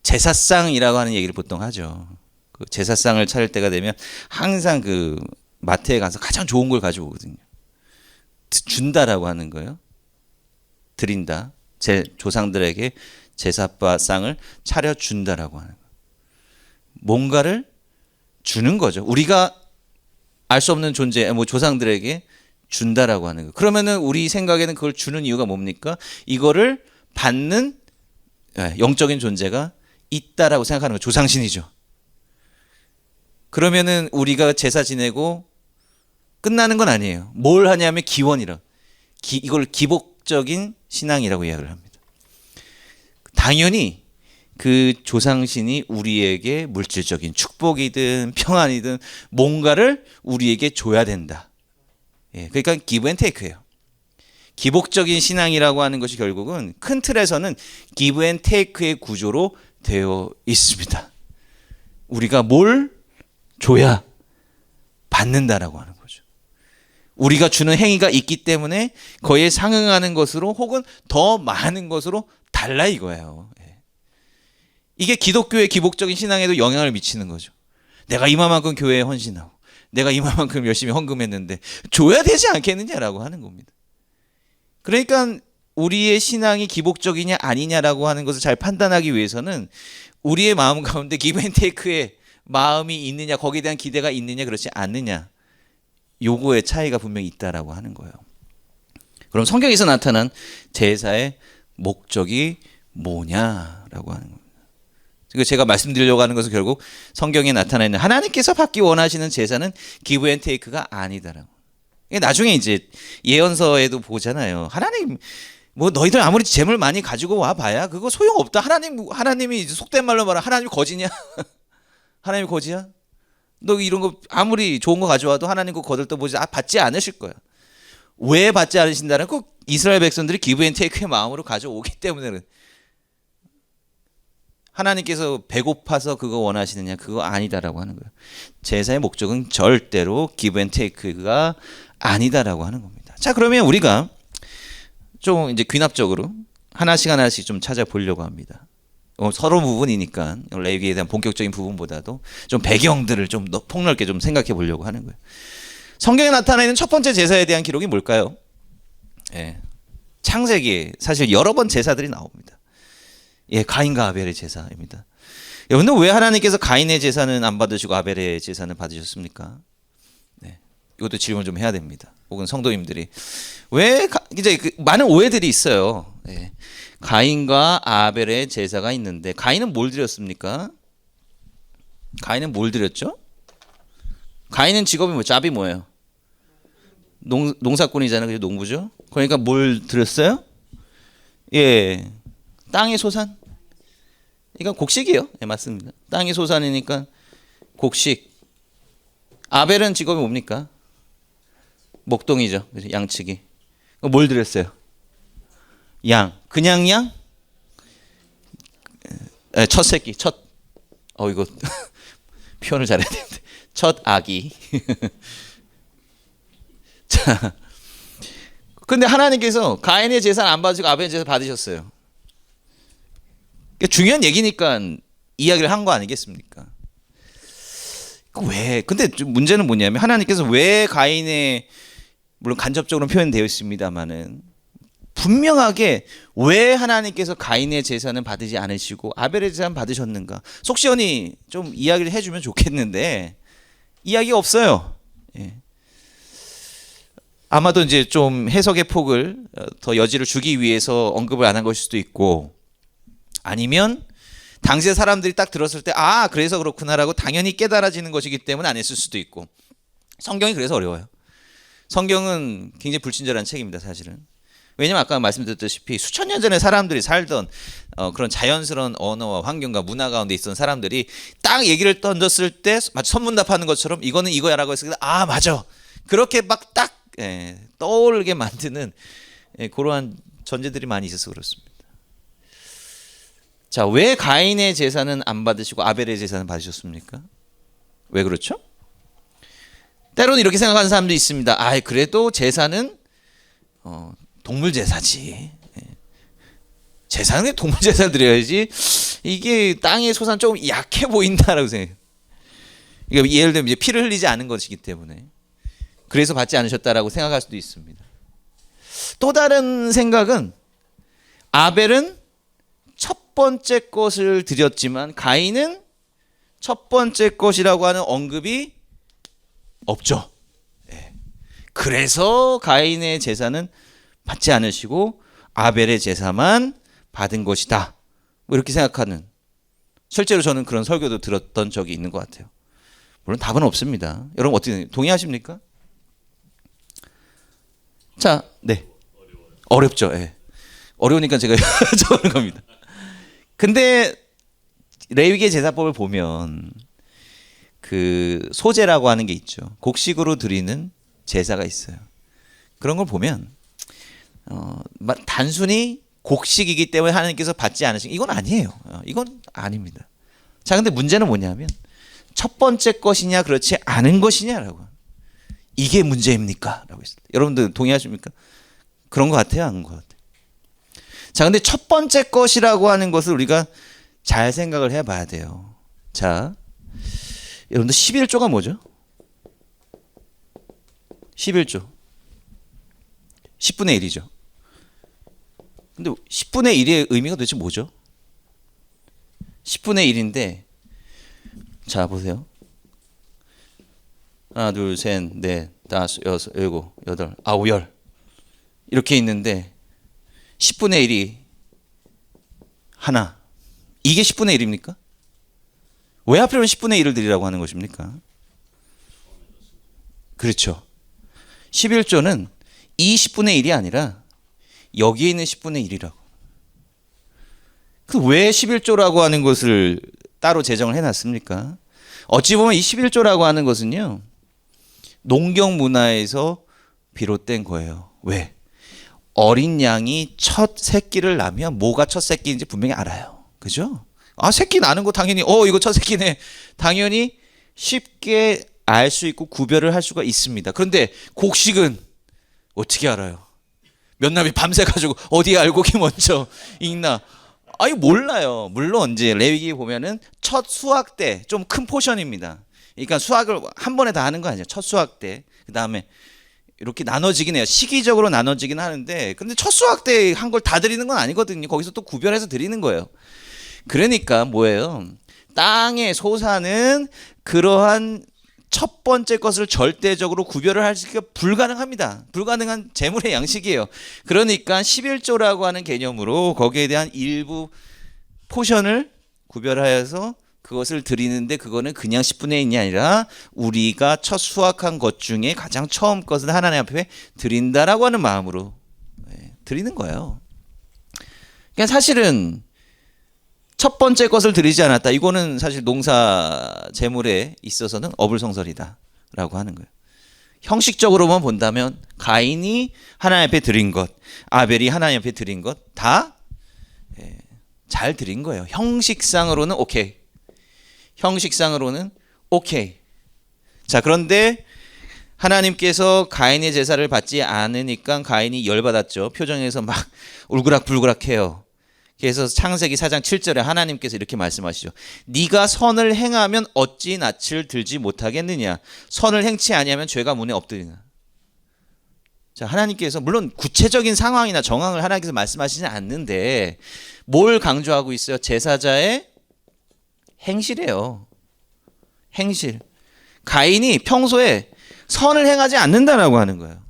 제사상이라고 하는 얘기를 보통 하죠. 그 제사상을 차릴 때가 되면 항상 그 마트에 가서 가장 좋은 걸 가져오거든요. 준다라고 하는 거예요. 드린다. 제 조상들에게 제사상을 차려준다라고 하는 거예요. 뭔가를 주는 거죠. 우리가 알 수 없는 존재, 조상들에게 준다라고 하는 거예요. 그러면은 우리 생각에는 그걸 주는 이유가 뭡니까? 이거를 받는 영적인 존재가 있다라고 생각하는 거예요. 조상신이죠. 그러면은 우리가 제사 지내고 끝나는 건 아니에요. 뭘 하냐면 기원이라. 이걸 기복적인 신앙이라고 이야기를 합니다. 당연히 그 조상신이 우리에게 물질적인 축복이든 평안이든 뭔가를 우리에게 줘야 된다. 예, 그러니까 기브 앤 테이크예요. 기복적인 신앙이라고 하는 것이 결국은 큰 틀에서는 기브 앤 테이크의 구조로 되어 있습니다. 우리가 뭘 줘야 받는다라고 하는 거죠. 우리가 주는 행위가 있기 때문에 거기에 상응하는 것으로 혹은 더 많은 것으로 달라 이거예요. 이게 기독교의 기복적인 신앙에도 영향을 미치는 거죠. 내가 이만큼 교회에 헌신하고 내가 이만큼 열심히 헌금했는데 줘야 되지 않겠느냐라고 하는 겁니다. 그러니까 우리의 신앙이 기복적이냐 아니냐라고 하는 것을 잘 판단하기 위해서는 우리의 마음 가운데 기브 앤 테이크의 마음이 있느냐, 거기에 대한 기대가 있느냐, 그렇지 않느냐, 요거의 차이가 분명히 있다라고 하는 거예요. 그럼 성경에서 나타난 제사의 목적이 뭐냐라고 하는 겁니다. 그리고 제가 말씀드리려고 하는 것은 결국 성경에 나타나 있는 하나님께서 받기 원하시는 제사는 기브 앤 테이크가 아니다라고. 나중에 이제 예언서에도 보잖아요. 하나님 너희들 아무리 재물 많이 가지고 와 봐야 그거 소용없다. 하나님이 속된 말로 말하면 하나님이 거지냐? 하나님이 거지야? 너 이런 거 아무리 좋은 거 가져와도 하나님 거 거들떠보지 받지 않으실 거야. 왜 받지 않으신다는 꼭 이스라엘 백성들이 기브 앤 테이크의 마음으로 가져오기 때문에 하나님께서 배고파서 그거 원하시느냐, 그거 아니다라고 하는 거예요. 제사의 목적은 절대로 기브 앤 테이크가 아니다라고 하는 겁니다. 자, 그러면 우리가 좀 이제 귀납적으로 하나씩 좀 찾아보려고 합니다. 서로 부분이니까 레위기에 대한 본격적인 부분보다도 좀 배경들을 좀 폭넓게 좀 생각해 보려고 하는 거예요. 성경에 나타나 있는 첫 번째 제사에 대한 기록이 뭘까요? 창세기에 사실 여러 번 제사들이 나옵니다. 가인과 아벨의 제사입니다. 여러분들 왜 하나님께서 가인의 제사는 안 받으시고 아벨의 제사는 받으셨습니까? 이것도 질문 좀 해야 됩니다. 혹은 성도님들이 왜 이제 많은 오해들이 있어요. 가인과 아벨의 제사가 있는데 가인은 뭘 드렸습니까? 가인은 뭘 드렸죠? 가인은 직업이 뭐 잡이 뭐예요? 농사꾼이잖아요. 그죠? 농부죠. 그러니까 뭘 드렸어요? 예, 땅의 소산. 이건 곡식이에요. 예, 맞습니다. 땅의 소산이니까 곡식. 아벨은 직업이 뭡니까? 목동이죠. 그죠? 양치기. 뭘 드렸어요? 양. 그냥 양? 첫 새끼. 이거 표현을 잘해야 되는데. 첫 아기. 자, 근데 하나님께서 가인의 제사는 안 받으시고 아벨의 제사 받으셨어요. 중요한 얘기니까 이야기를 한 거 아니겠습니까? 왜? 근데 문제는 뭐냐면 하나님께서 왜 가인의, 물론 간접적으로 표현되어 있습니다만은 분명하게 왜 하나님께서 가인의 제사는 받으지 않으시고 아벨의 제사는 받으셨는가? 속 시원히 좀 이야기를 해주면 좋겠는데 이야기가 없어요. 예. 아마도 이제 좀 해석의 폭을 더 여지를 주기 위해서 언급을 안 한 것일 수도 있고, 아니면 당시의 사람들이 딱 들었을 때 그래서 그렇구나라고 당연히 깨달아지는 것이기 때문에 안 했을 수도 있고. 성경이 그래서 어려워요. 성경은 굉장히 불친절한 책입니다, 사실은. 왜냐면 아까 말씀드렸다시피 수천 년 전에 사람들이 살던 그런 자연스러운 언어와 환경과 문화 가운데 있던 사람들이 딱 얘기를 던졌을 때 마치 선문답하는 것처럼 이거는 이거야라고 했을 때 맞아, 그렇게 막 딱 떠오르게 만드는 그러한 전제들이 많이 있어서 그렇습니다. 자, 왜 가인의 제사는 안 받으시고 아벨의 제사는 받으셨습니까? 왜 그렇죠? 때로는 이렇게 생각하는 사람도 있습니다. 그래도 제사는 동물 제사지. 제사는 동물 제사를 드려야지. 이게 땅의 소산 조금 약해 보인다라고 생각해요. 그러니까 예를 들면 이제 피를 흘리지 않은 것이기 때문에 그래서 받지 않으셨다라고 생각할 수도 있습니다. 또 다른 생각은 아벨은 첫 번째 것을 드렸지만 가인은 첫 번째 것이라고 하는 언급이 없죠. 그래서 가인의 제사는 받지 않으시고 아벨의 제사만 받은 것이다. 이렇게 생각하는, 실제로 저는 그런 설교도 들었던 적이 있는 것 같아요. 물론 답은 없습니다. 여러분 어떻게 동의하십니까? 자, 네. 어렵죠. 어려우니까 제가 적는 겁니다. 근데 레위기의 제사법을 보면 그 소제라고 하는 게 있죠. 곡식으로 드리는 제사가 있어요. 그런 걸 보면 단순히 곡식이기 때문에 하나님께서 받지 않으신, 이건 아니에요. 이건 아닙니다. 자, 근데 문제는 뭐냐면 첫 번째 것이냐 그렇지 않은 것이냐라고. 이게 문제입니까? 라고 했을 때 여러분들 동의하십니까? 그런 것 같아요? 아닌 것 같아요? 자, 근데 첫 번째 것이라고 하는 것을 우리가 잘 생각을 해봐야 돼요. 자, 여러분들 11조가 뭐죠? 11조 10분의 1이죠. 근데 10분의 1의 의미가 도대체 뭐죠? 10분의 1인데 자, 보세요. 하나, 둘, 셋, 넷, 다섯, 여섯, 일곱, 여덟, 아홉, 열 이렇게 있는데 10분의 1이 하나. 이게 10분의 1입니까? 왜 하필이면 10분의 1을 드리라고 하는 것입니까? 그렇죠. 11조는 이 10분의 1이 아니라 여기에 있는 10분의 1이라고. 왜 11조라고 하는 것을 따로 제정을 해놨습니까? 어찌 보면 이 11조라고 하는 것은요, 농경 문화에서 비롯된 거예요. 왜? 어린 양이 첫 새끼를 낳으면 뭐가 첫 새끼인지 분명히 알아요. 그죠? 새끼 나는 거 당연히 이거 첫 새끼네. 당연히 쉽게 알 수 있고 구별을 할 수가 있습니다. 그런데 곡식은 어떻게 알아요? 몇남이 밤새 가지고 어디에 알곡이 먼저 익나? 몰라요. 물론 이제 레위기 보면은 첫 수확 때 좀 큰 포션입니다. 그러니까 수확을 한 번에 다 하는 거 아니에요. 첫 수확 때. 그다음에 이렇게 나눠지긴 해요. 시기적으로 나눠지긴 하는데, 근데 첫 수확 때 한 걸 다 드리는 건 아니거든요. 거기서 또 구별해서 드리는 거예요. 그러니까 뭐예요? 땅의 소산은 그러한 첫 번째 것을 절대적으로 구별을 할 수가 불가능합니다. 불가능한 재물의 양식이에요. 그러니까 11조라고 하는 개념으로 거기에 대한 일부 포션을 구별하여서 그것을 드리는데 그거는 그냥 10분의 1이 아니라 우리가 첫 수확한 것 중에 가장 처음 것을 하나님 앞에 드린다라고 하는 마음으로 드리는 거예요. 그러니까 사실은 첫 번째 것을 드리지 않았다. 이거는 사실 농사 재물에 있어서는 어불성설이다라고 하는 거예요. 형식적으로만 본다면 가인이 하나님 앞에 드린 것, 아벨이 하나님 앞에 드린 것 다 잘 드린 거예요. 형식상으로는 오케이. 형식상으로는 오케이. 자, 그런데 하나님께서 가인의 제사를 받지 않으니까 가인이 열받았죠. 표정에서 막 울그락불그락해요. 그래서 창세기 4장 7절에 하나님께서 이렇게 말씀하시죠. 네가 선을 행하면 어찌 낯을 들지 못하겠느냐. 선을 행치 아니하면 죄가 문에 엎드리나. 자, 하나님께서 물론 구체적인 상황이나 정황을 하나님께서 말씀하시지 않는데 뭘 강조하고 있어요? 제사자의 행실이에요. 행실. 가인이 평소에 선을 행하지 않는다라고 하는 거예요.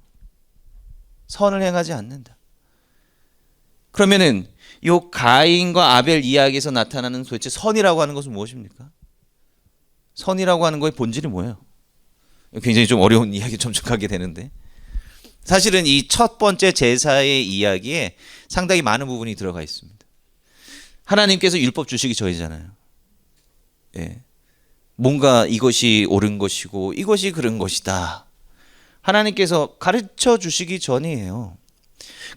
선을 행하지 않는다. 그러면은 요 가인과 아벨 이야기에서 나타나는 도대체 선이라고 하는 것은 무엇입니까? 선이라고 하는 거의 본질이 뭐예요? 굉장히 좀 어려운 이야기 첨언하게 되는데 사실은 이 첫 번째 제사의 이야기에 상당히 많은 부분이 들어가 있습니다. 하나님께서 율법 주시기 전이잖아요. 예. 뭔가 이것이 옳은 것이고 이것이 그른 것이다. 하나님께서 가르쳐 주시기 전이에요.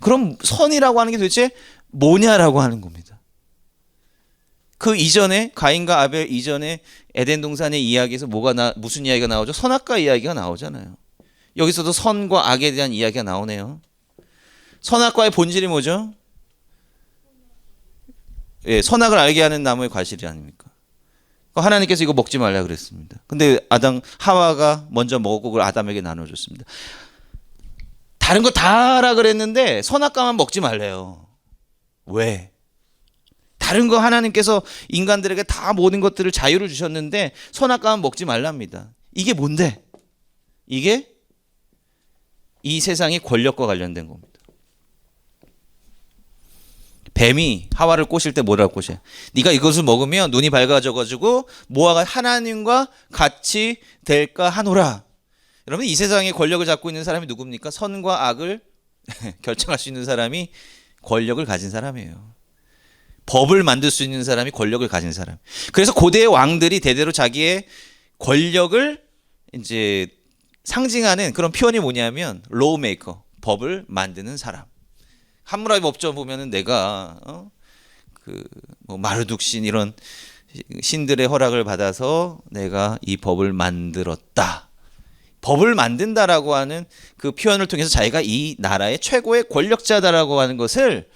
그럼 선이라고 하는 게 도대체 뭐냐라고 하는 겁니다. 그 이전에 가인과 아벨 이전에 에덴 동산의 이야기에서 무슨 이야기가 나오죠? 선악과 이야기가 나오잖아요. 여기서도 선과 악에 대한 이야기가 나오네요. 선악과의 본질이 뭐죠? 예, 선악을 알게 하는 나무의 과실이 아닙니까? 하나님께서 이거 먹지 말라 그랬습니다. 근데 하와가 먼저 먹고 그걸 아담에게 나눠줬습니다. 다른 거 다 하라 그랬는데 선악과만 먹지 말래요. 왜? 다른 거 하나님께서 인간들에게 다 모든 것들을 자유를 주셨는데 선악과만 먹지 말랍니다. 이게 뭔데? 이게 이 세상의 권력과 관련된 겁니다. 뱀이 하와를 꼬실 때 뭐라고 꼬셔요? 네가 이것을 먹으면 눈이 밝아져가지고 모아가 하나님과 같이 될까 하노라. 여러분 이 세상의 권력을 잡고 있는 사람이 누굽니까? 선과 악을 결정할 수 있는 사람이 권력을 가진 사람이에요. 법을 만들 수 있는 사람이 권력을 가진 사람. 그래서 고대의 왕들이 대대로 자기의 권력을 이제 상징하는 그런 표현이 뭐냐면 로우메이커, 법을 만드는 사람. 함무라비 법전 보면은 내가 뭐 마르둑 신 이런 신들의 허락을 받아서 내가 이 법을 만들었다. 법을 만든다라고 하는 그 표현을 통해서 자기가 이 나라의 최고의 권력자다라고 하는 것을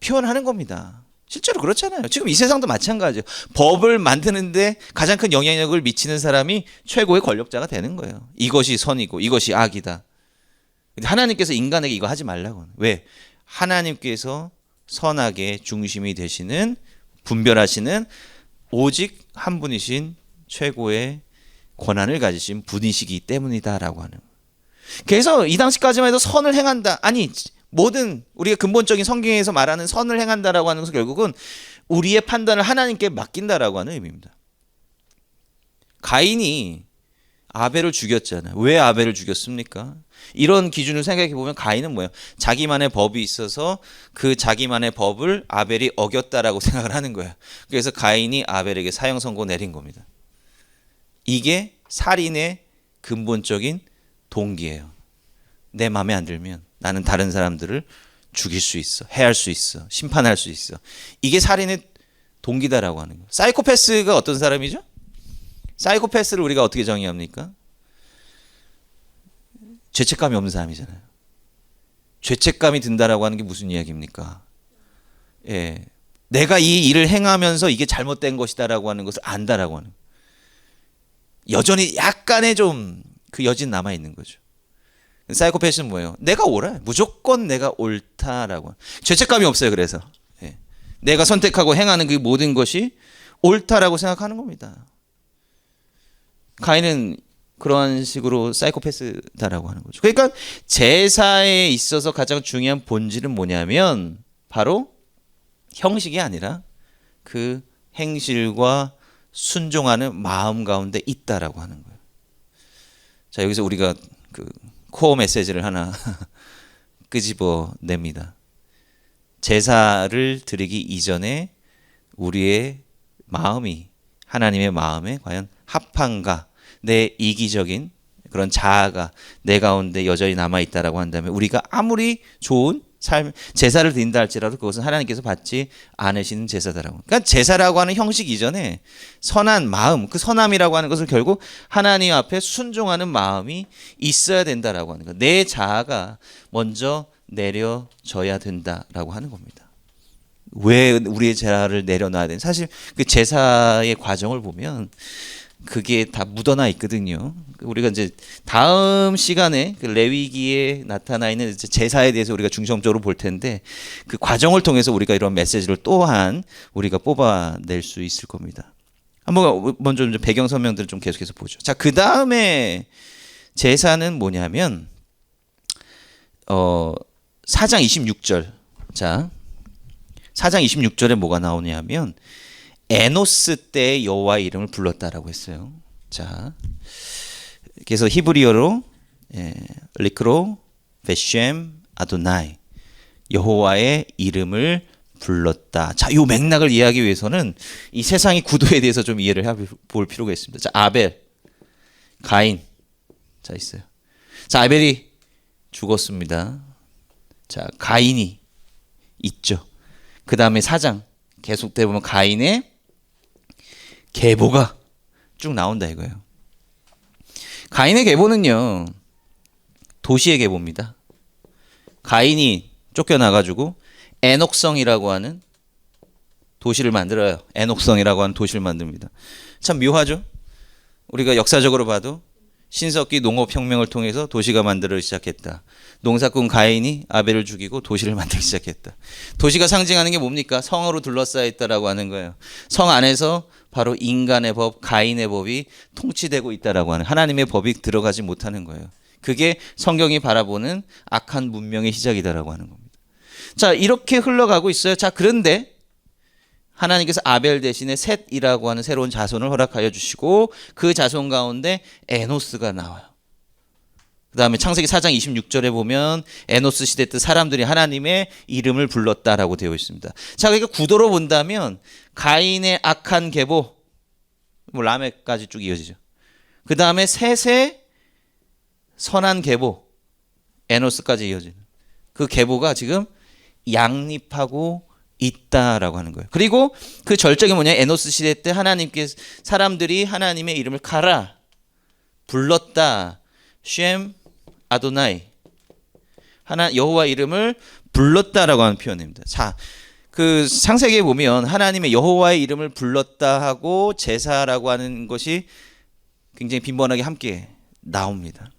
표현하는 겁니다. 실제로 그렇잖아요. 지금 이 세상도 마찬가지예요. 법을 만드는데 가장 큰 영향력을 미치는 사람이 최고의 권력자가 되는 거예요. 이것이 선이고 이것이 악이다. 근데 하나님께서 인간에게 이거 하지 말라고. 왜? 하나님께서 선악의 중심이 되시는 분별하시는 오직 한 분이신 최고의 권한을 가지신 분이시기 때문이다라고 하는. 그래서 이 당시까지만 해도 선을 행한다. 아니 모든 우리가 근본적인 성경에서 말하는 선을 행한다라고 하는 것은 결국은 우리의 판단을 하나님께 맡긴다라고 하는 의미입니다. 가인이 아벨을 죽였잖아요. 왜 아벨을 죽였습니까? 이런 기준을 생각해 보면 가인은 뭐예요? 자기만의 법이 있어서 그 자기만의 법을 아벨이 어겼다라고 생각을 하는 거예요. 그래서 가인이 아벨에게 사형 선고 내린 겁니다. 이게 살인의 근본적인 동기예요. 내 마음에 안 들면 나는 다른 사람들을 죽일 수 있어, 해할 수 있어, 심판할 수 있어. 이게 살인의 동기다라고 하는 거예요. 사이코패스가 어떤 사람이죠? 사이코패스를 우리가 어떻게 정의합니까? 죄책감이 없는 사람이잖아요. 죄책감이 든다라고 하는 게 무슨 이야기입니까? 예, 내가 이 일을 행하면서 이게 잘못된 것이다라고 하는 것을 안다라고 하는. 여전히 약간의 좀 그 여진 남아 있는 거죠. 사이코패스는 뭐예요? 내가 옳아. 무조건 내가 옳다라고. 죄책감이 없어요. 그래서 예. 내가 선택하고 행하는 그 모든 것이 옳다라고 생각하는 겁니다. 가인은 그런 식으로 사이코패스다라고 하는 거죠. 그러니까 제사에 있어서 가장 중요한 본질은 뭐냐면 바로 형식이 아니라 그 행실과 순종하는 마음 가운데 있다라고 하는 거예요. 자, 여기서 우리가 그 코어 메시지를 하나 끄집어 냅니다. 제사를 드리기 이전에 우리의 마음이 하나님의 마음에 과연 합한가, 내 이기적인 그런 자아가 내 가운데 여전히 남아있다라고 한다면 우리가 아무리 좋은 삶, 제사를 드린다 할지라도 그것은 하나님께서 받지 않으시는 제사다라고. 그러니까 제사라고 하는 형식 이전에 선한 마음, 그 선함이라고 하는 것을 결국 하나님 앞에 순종하는 마음이 있어야 된다라고 하는 거예요. 내 자아가 먼저 내려져야 된다라고 하는 겁니다. 왜 우리의 제사를 내려놔야 되는? 사실 그 제사의 과정을 보면 그게 다 묻어나 있거든요. 우리가 이제 다음 시간에 그 레위기에 나타나 있는 제사에 대해서 우리가 중점적으로 볼 텐데 그 과정을 통해서 우리가 이런 메시지를 또한 우리가 뽑아낼 수 있을 겁니다. 한번 먼저 좀 배경 설명들을 좀 계속해서 보죠. 자, 그 다음에 제사는 뭐냐면 4장 26절. 자, 4장 26절에 뭐가 나오냐면 에노스 때 여호와의 이름을 불렀다라고 했어요. 자, 그래서 히브리어로 리크로 베셴 아도나이 여호와의 이름을 불렀다. 자, 이 맥락을 이해하기 위해서는 이 세상의 구도에 대해서 좀 이해를 해볼 필요가 있습니다. 자, 아벨, 가인, 자 있어요. 자, 아벨이 죽었습니다. 자, 가인이 있죠. 그 다음에 4장 계속돼 보면 가인의 계보가 쭉 나온다 이거예요. 가인의 계보는요, 도시의 계보입니다. 가인이 쫓겨나가지고 에녹성이라고 하는 도시를 만들어요. 에녹성이라고 하는 도시를 만듭니다. 참 묘하죠? 우리가 역사적으로 봐도 신석기 농업혁명을 통해서 도시가 만들어지기 시작했다. 농사꾼 가인이 아벨을 죽이고 도시를 만들기 시작했다. 도시가 상징하는 게 뭡니까? 성으로 둘러싸여 있다라고 하는 거예요. 성 안에서 바로 인간의 법, 가인의 법이 통치되고 있다라고 하는, 하나님의 법이 들어가지 못하는 거예요. 그게 성경이 바라보는 악한 문명의 시작이다라고 하는 겁니다. 자, 이렇게 흘러가고 있어요. 자, 그런데 하나님께서 아벨 대신에 셋이라고 하는 새로운 자손을 허락하여 주시고 그 자손 가운데 에노스가 나와요. 그 다음에 창세기 4장 26절에 보면 에노스 시대 때 사람들이 하나님의 이름을 불렀다라고 되어 있습니다. 자, 그러니까 구도로 본다면 가인의 악한 계보, 뭐 라멕까지 쭉 이어지죠. 그 다음에 셋의 선한 계보, 에노스까지 이어지는 그 계보가 지금 양립하고 있다라고 하는 거예요. 그리고 그 절정이 뭐냐? 에노스 시대 때 하나님께 사람들이 하나님의 이름을 가라 불렀다. 쉔 아도나이, 하나 여호와 이름을 불렀다라고 하는 표현입니다. 자, 그 창세기에 보면 하나님의 여호와의 이름을 불렀다 하고 제사라고 하는 것이 굉장히 빈번하게 함께 나옵니다.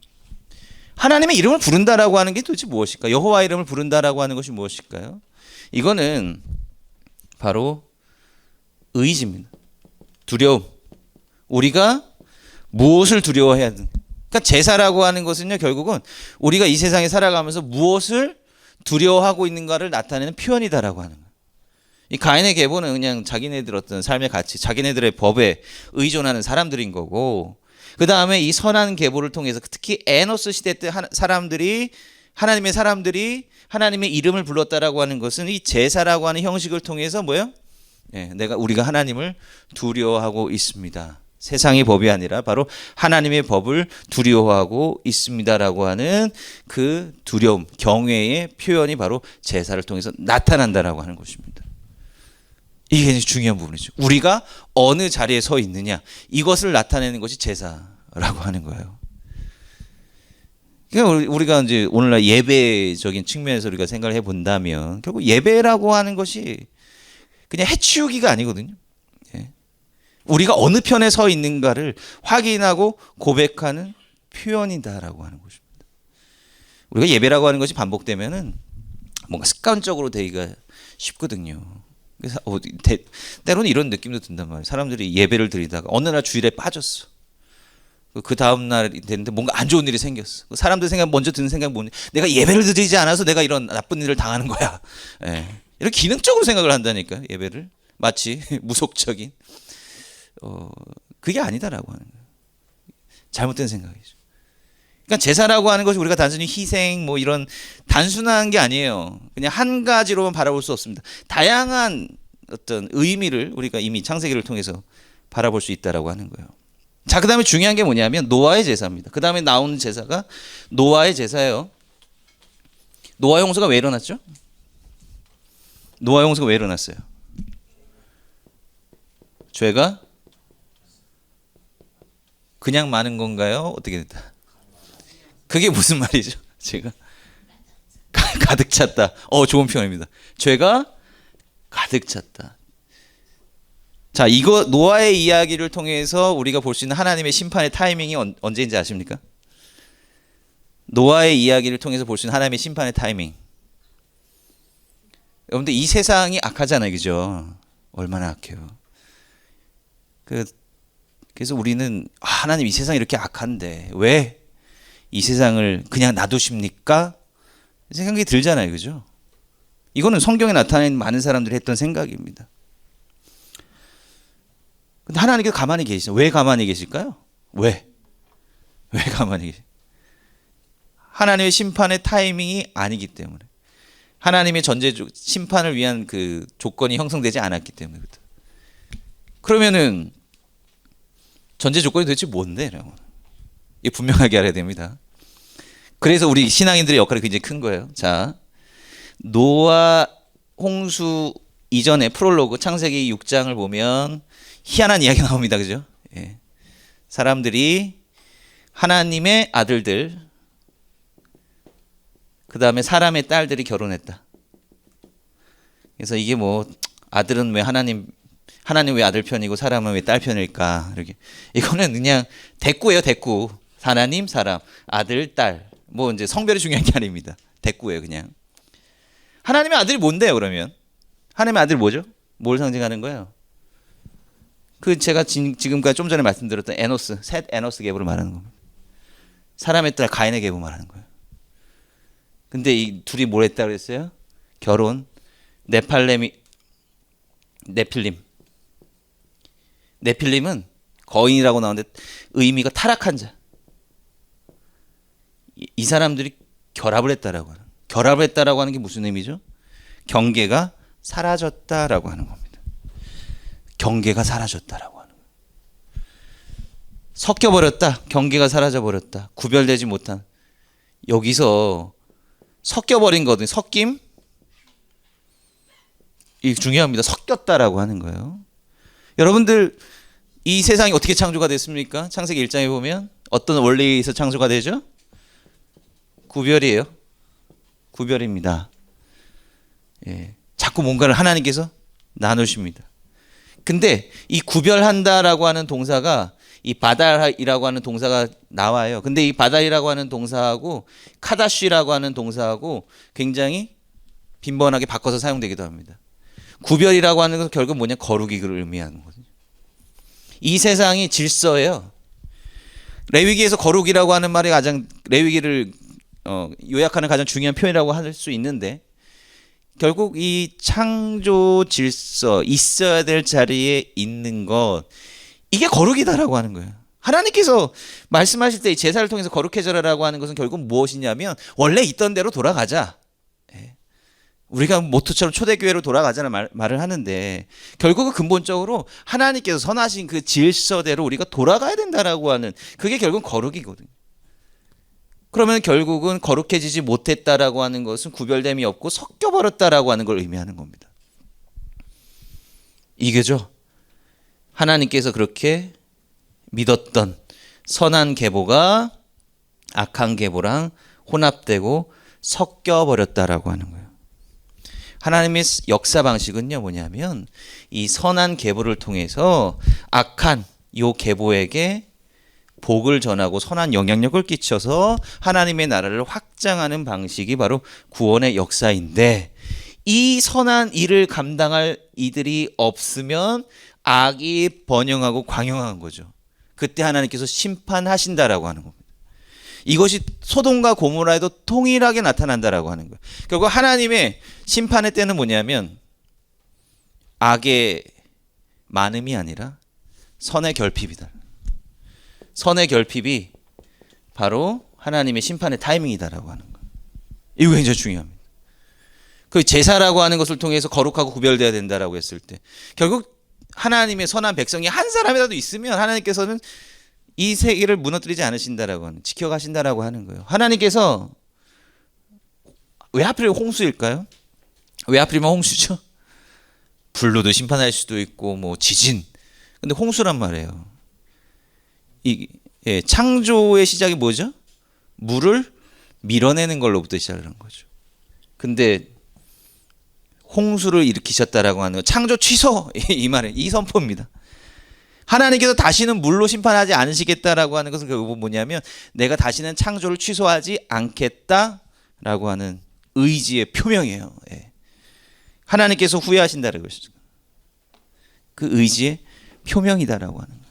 하나님의 이름을 부른다라고 하는 게 도대체 무엇일까? 여호와의 이름을 부른다라고 하는 것이 무엇일까요? 이거는 바로 의지입니다. 두려움. 우리가 무엇을 두려워해야 되는? 그러니까 제사라고 하는 것은요, 결국은 우리가 이 세상에 살아가면서 무엇을 두려워하고 있는가를 나타내는 표현이다라고 하는 거예요. 이 가인의 계보는 그냥 자기네들 어떤 삶의 가치, 자기네들의 법에 의존하는 사람들인 거고, 그 다음에 이 선한 계보를 통해서 특히 에노스 시대 때 사람들이, 하나님의 사람들이 하나님의 이름을 불렀다라고 하는 것은 이 제사라고 하는 형식을 통해서 뭐예요? 우리가 하나님을 두려워하고 있습니다. 세상의 법이 아니라 바로 하나님의 법을 두려워하고 있습니다라고 하는 그 두려움, 경외의 표현이 바로 제사를 통해서 나타난다라고 하는 것입니다. 이게 굉장히 중요한 부분이죠. 우리가 어느 자리에 서 있느냐, 이것을 나타내는 것이 제사라고 하는 거예요. 그러니까 우리가 이제 오늘날 예배적인 측면에서 우리가 생각을 해본다면 결국 예배라고 하는 것이 그냥 해치우기가 아니거든요. 우리가 어느 편에 서 있는가를 확인하고 고백하는 표현이다라고 하는 것입니다. 우리가 예배라고 하는 것이 반복되면은 뭔가 습관적으로 되기가 쉽거든요. 그래서 때로는 이런 느낌도 든단 말이에요. 사람들이 예배를 드리다가 어느 날 주일에 빠졌어. 그 다음 날이 됐는데 뭔가 안 좋은 일이 생겼어. 사람들 생각 먼저 드는 생각 뭐냐? 내가 예배를 드리지 않아서 내가 이런 나쁜 일을 당하는 거야. 예. 이렇게 기능적으로 생각을 한다니까 예배를 마치 무속적인 그게 아니다라고 하는 거예요. 잘못된 생각이죠. 그러니까 제사라고 하는 것이 우리가 단순히 희생 뭐 이런 단순한 게 아니에요. 그냥 한 가지로만 바라볼 수 없습니다. 다양한 어떤 의미를 우리가 이미 창세기를 통해서 바라볼 수 있다라고 하는 거예요. 자, 그다음에 중요한 게 뭐냐면 노아의 제사입니다. 그다음에 나오는 제사가 노아의 제사예요. 노아 홍수가 왜 일어났죠? 노아 홍수가 왜 일어났어요? 죄가 그냥 많은 건가요? 어떻게 됐다? 그게 무슨 말이죠? 제가 가득 찼다. 좋은 표현입니다. 죄가 가득 찼다. 자, 이거 노아의 이야기를 통해서 우리가 볼 수 있는 하나님의 심판의 타이밍이 언제인지 아십니까? 노아의 이야기를 통해서 볼 수 있는 하나님의 심판의 타이밍. 여러분들 이 세상이 악하잖아요, 그죠? 얼마나 악해요. 그래서 우리는 하나님 이 세상이 이렇게 악한데 왜 이 세상을 그냥 놔두십니까? 생각이 들잖아요, 그죠? 이거는 성경에 나타낸 많은 사람들이 했던 생각입니다. 근데 하나님께서 가만히 계시죠. 왜 가만히 계실까요? 왜 가만히 계실까요? 하나님의 심판의 타이밍이 아니기 때문에. 하나님의 심판을 위한 그 조건이 형성되지 않았기 때문에. 그러면은 전제 조건이 도대체 뭔데? 이 분명하게 알아야 됩니다. 그래서 우리 신앙인들의 역할이 굉장히 큰 거예요. 자, 노아 홍수 이전에 프롤로그 창세기 6장을 보면 희한한 이야기가 나옵니다. 그죠? 예. 사람들이 하나님의 아들들, 그 다음에 사람의 딸들이 결혼했다. 그래서 이게 뭐 아들은 왜 하나님 왜 아들 편이고 사람은 왜 딸 편일까? 이렇게 이거는 그냥 대꾸예요, 대꾸. 하나님, 사람, 아들, 딸. 뭐 이제 성별이 중요한 게 아닙니다. 대꾸예요, 그냥. 하나님의 아들이 뭔데요, 그러면? 하나님의 아들이 뭐죠? 뭘 상징하는 거예요? 제가 지금까지 좀 전에 말씀드렸던 셋 에노스 계보를 말하는 겁니다. 사람의 딸 가인의 계보 말하는 거예요. 근데 이 둘이 뭘 했다 그랬어요? 결혼. 네필림은 거인이라고 나오는데 의미가 타락한 자. 이 사람들이 결합을 했다라고 하는. 결합을 했다라고 하는 게 무슨 의미죠? 경계가 사라졌다라고 하는 겁니다. 경계가 사라졌다라고 하는 거예요. 섞여버렸다. 경계가 사라져버렸다. 구별되지 못한. 여기서 섞여버린 거든. 섞임. 이 중요합니다. 섞였다라고 하는 거예요. 여러분들 이 세상이 어떻게 창조가 됐습니까? 창세기 1장에 보면 어떤 원리에 의해서 창조가 되죠? 구별이에요. 구별입니다. 예. 자꾸 뭔가를 하나님께서 나누십니다. 근데 이 구별한다라고 하는 동사가 이 바달이라고 하는 동사가 나와요. 근데 이 바달이라고 하는 동사하고 카다쉬라고 하는 동사하고 굉장히 빈번하게 바꿔서 사용되기도 합니다. 구별이라고 하는 것은 결국 뭐냐? 거룩이를 의미하는 거거든요. 이 세상이 질서예요. 레위기에서 거룩이라고 하는 말이 가장 레위기를 요약하는 가장 중요한 표현이라고 할 수 있는데 결국 이 창조 질서 있어야 될 자리에 있는 것 이게 거룩이다라고 하는 거예요. 하나님께서 말씀하실 때 이 제사를 통해서 거룩해져라라고 하는 것은 결국 무엇이냐면 원래 있던 대로 돌아가자. 우리가 모토처럼 초대교회로 돌아가자는 말을 하는데 결국은 근본적으로 하나님께서 선하신 그 질서대로 우리가 돌아가야 된다라고 하는 그게 결국은 거룩이거든요. 그러면 결국은 거룩해지지 못했다라고 하는 것은 구별됨이 없고 섞여버렸다라고 하는 걸 의미하는 겁니다. 이게죠. 하나님께서 그렇게 믿었던 선한 계보가 악한 계보랑 혼합되고 섞여버렸다라고 하는 거예요. 하나님의 역사 방식은요 뭐냐면 이 선한 계보를 통해서 악한 요 계보에게 복을 전하고 선한 영향력을 끼쳐서 하나님의 나라를 확장하는 방식이 바로 구원의 역사인데 이 선한 일을 감당할 이들이 없으면 악이 번영하고 광영한 거죠. 그때 하나님께서 심판하신다라고 하는 겁니다. 이것이 소돔과 고모라에도 동일하게 나타난다라고 하는 거예요. 결국 하나님의 심판의 때는 뭐냐면 악의 많음이 아니라 선의 결핍이다. 선의 결핍이 바로 하나님의 심판의 타이밍이다라고 하는 거예요. 이거 굉장히 중요합니다. 그 제사라고 하는 것을 통해서 거룩하고 구별돼야 된다라고 했을 때 결국 하나님의 선한 백성이 한 사람이라도 있으면 하나님께서는 이 세계를 무너뜨리지 않으신다라고 하는, 지켜가신다라고 하는 거예요. 하나님께서 왜 하필 홍수일까요? 왜 하필이면 홍수죠? 불로도 심판할 수도 있고 뭐 지진. 근데 홍수란 말이에요. 창조의 시작이 뭐죠? 물을 밀어내는 걸로부터 시작하는 거죠. 근데 홍수를 일으키셨다라고 하는 거, 창조 취소 이 말은 이 선포입니다. 하나님께서 다시는 물로 심판하지 않으시겠다라고 하는 것은 결국 뭐냐면 내가 다시는 창조를 취소하지 않겠다라고 하는 의지의 표명이에요. 하나님께서 후회하신다는 것이죠. 그 의지의 표명이다라고 하는 거예요.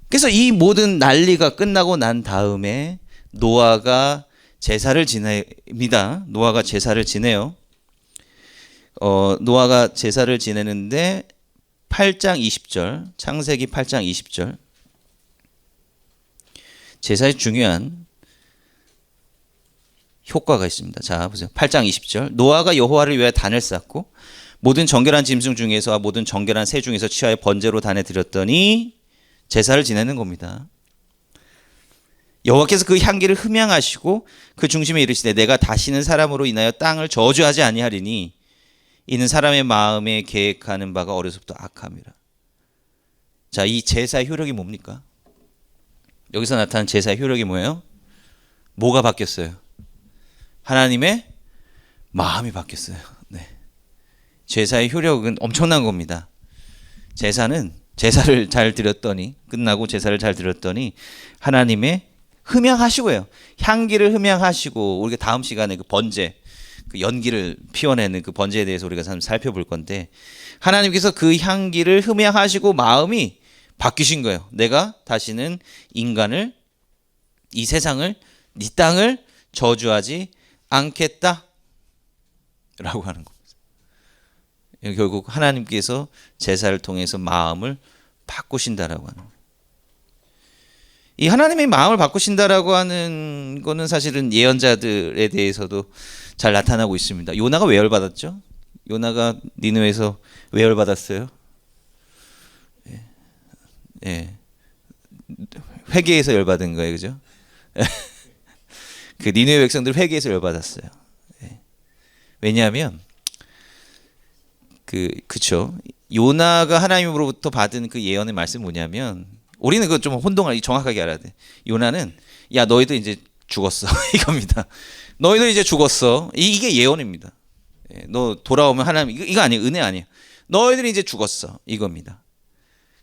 그래서 이 모든 난리가 끝나고 난 다음에 노아가 제사를 지냅니다. 노아가 제사를 지내요. 노아가 제사를 지내는데 8장 20절, 창세기 8장 20절. 제사에 중요한 효과가 있습니다. 자, 보세요. 8장 20절. 노아가 여호와를 위하여 단을 쌓고 모든 정결한 짐승 중에서와 모든 정결한 새 중에서 취하여 번제로 단에 드렸더니 제사를 지내는 겁니다. 여호와께서 그 향기를 흠양하시고 그 중심에 이르시되 내가 다시는 사람으로 인하여 땅을 저주하지 아니하리니 이는 사람의 마음에 계획하는 바가 어려서부터 악함이라. 자, 이 제사의 효력이 뭡니까? 여기서 나타난 제사의 효력이 뭐예요? 뭐가 바뀌었어요? 하나님의 마음이 바뀌었어요. 네. 제사의 효력은 엄청난 겁니다. 제사는 제사를 잘 드렸더니 끝나고 제사를 잘 드렸더니 하나님의 흠양하시고요. 향기를 흠양하시고 우리가 다음 시간에 그 번제 그 연기를 피워내는 그 번제에 대해서 우리가 살펴볼 건데 하나님께서 그 향기를 흠양하시고 마음이 바뀌신 거예요. 내가 다시는 인간을 이 세상을 이 땅을 저주하지 않겠다 라고 하는 겁니다. 결국 하나님께서 제사를 통해서 마음을 바꾸신다라고 하는 거예요. 이 하나님의 마음을 바꾸신다라고 하는 거는 사실은 예언자들에 대해서도 잘 나타나고 있습니다. 요나가 왜 열받았죠? 요나가 니느웨에서 왜 열받았어요? 회개에서 열받은 거예요, 그죠? 그 니느웨 백성들 회개에서 열받았어요. 왜냐하면 그쵸? 요나가 하나님으로부터 받은 그 예언의 말씀이 뭐냐면 우리는 그거 좀 혼동을 정확하게 알아야 돼. 요나는 야 너희들 이제 죽었어 이겁니다. 너희들 이제 죽었어. 이게 예언입니다. 너 돌아오면 하나님 이거 아니에요. 은혜 아니에요. 너희들이 이제 죽었어 이겁니다.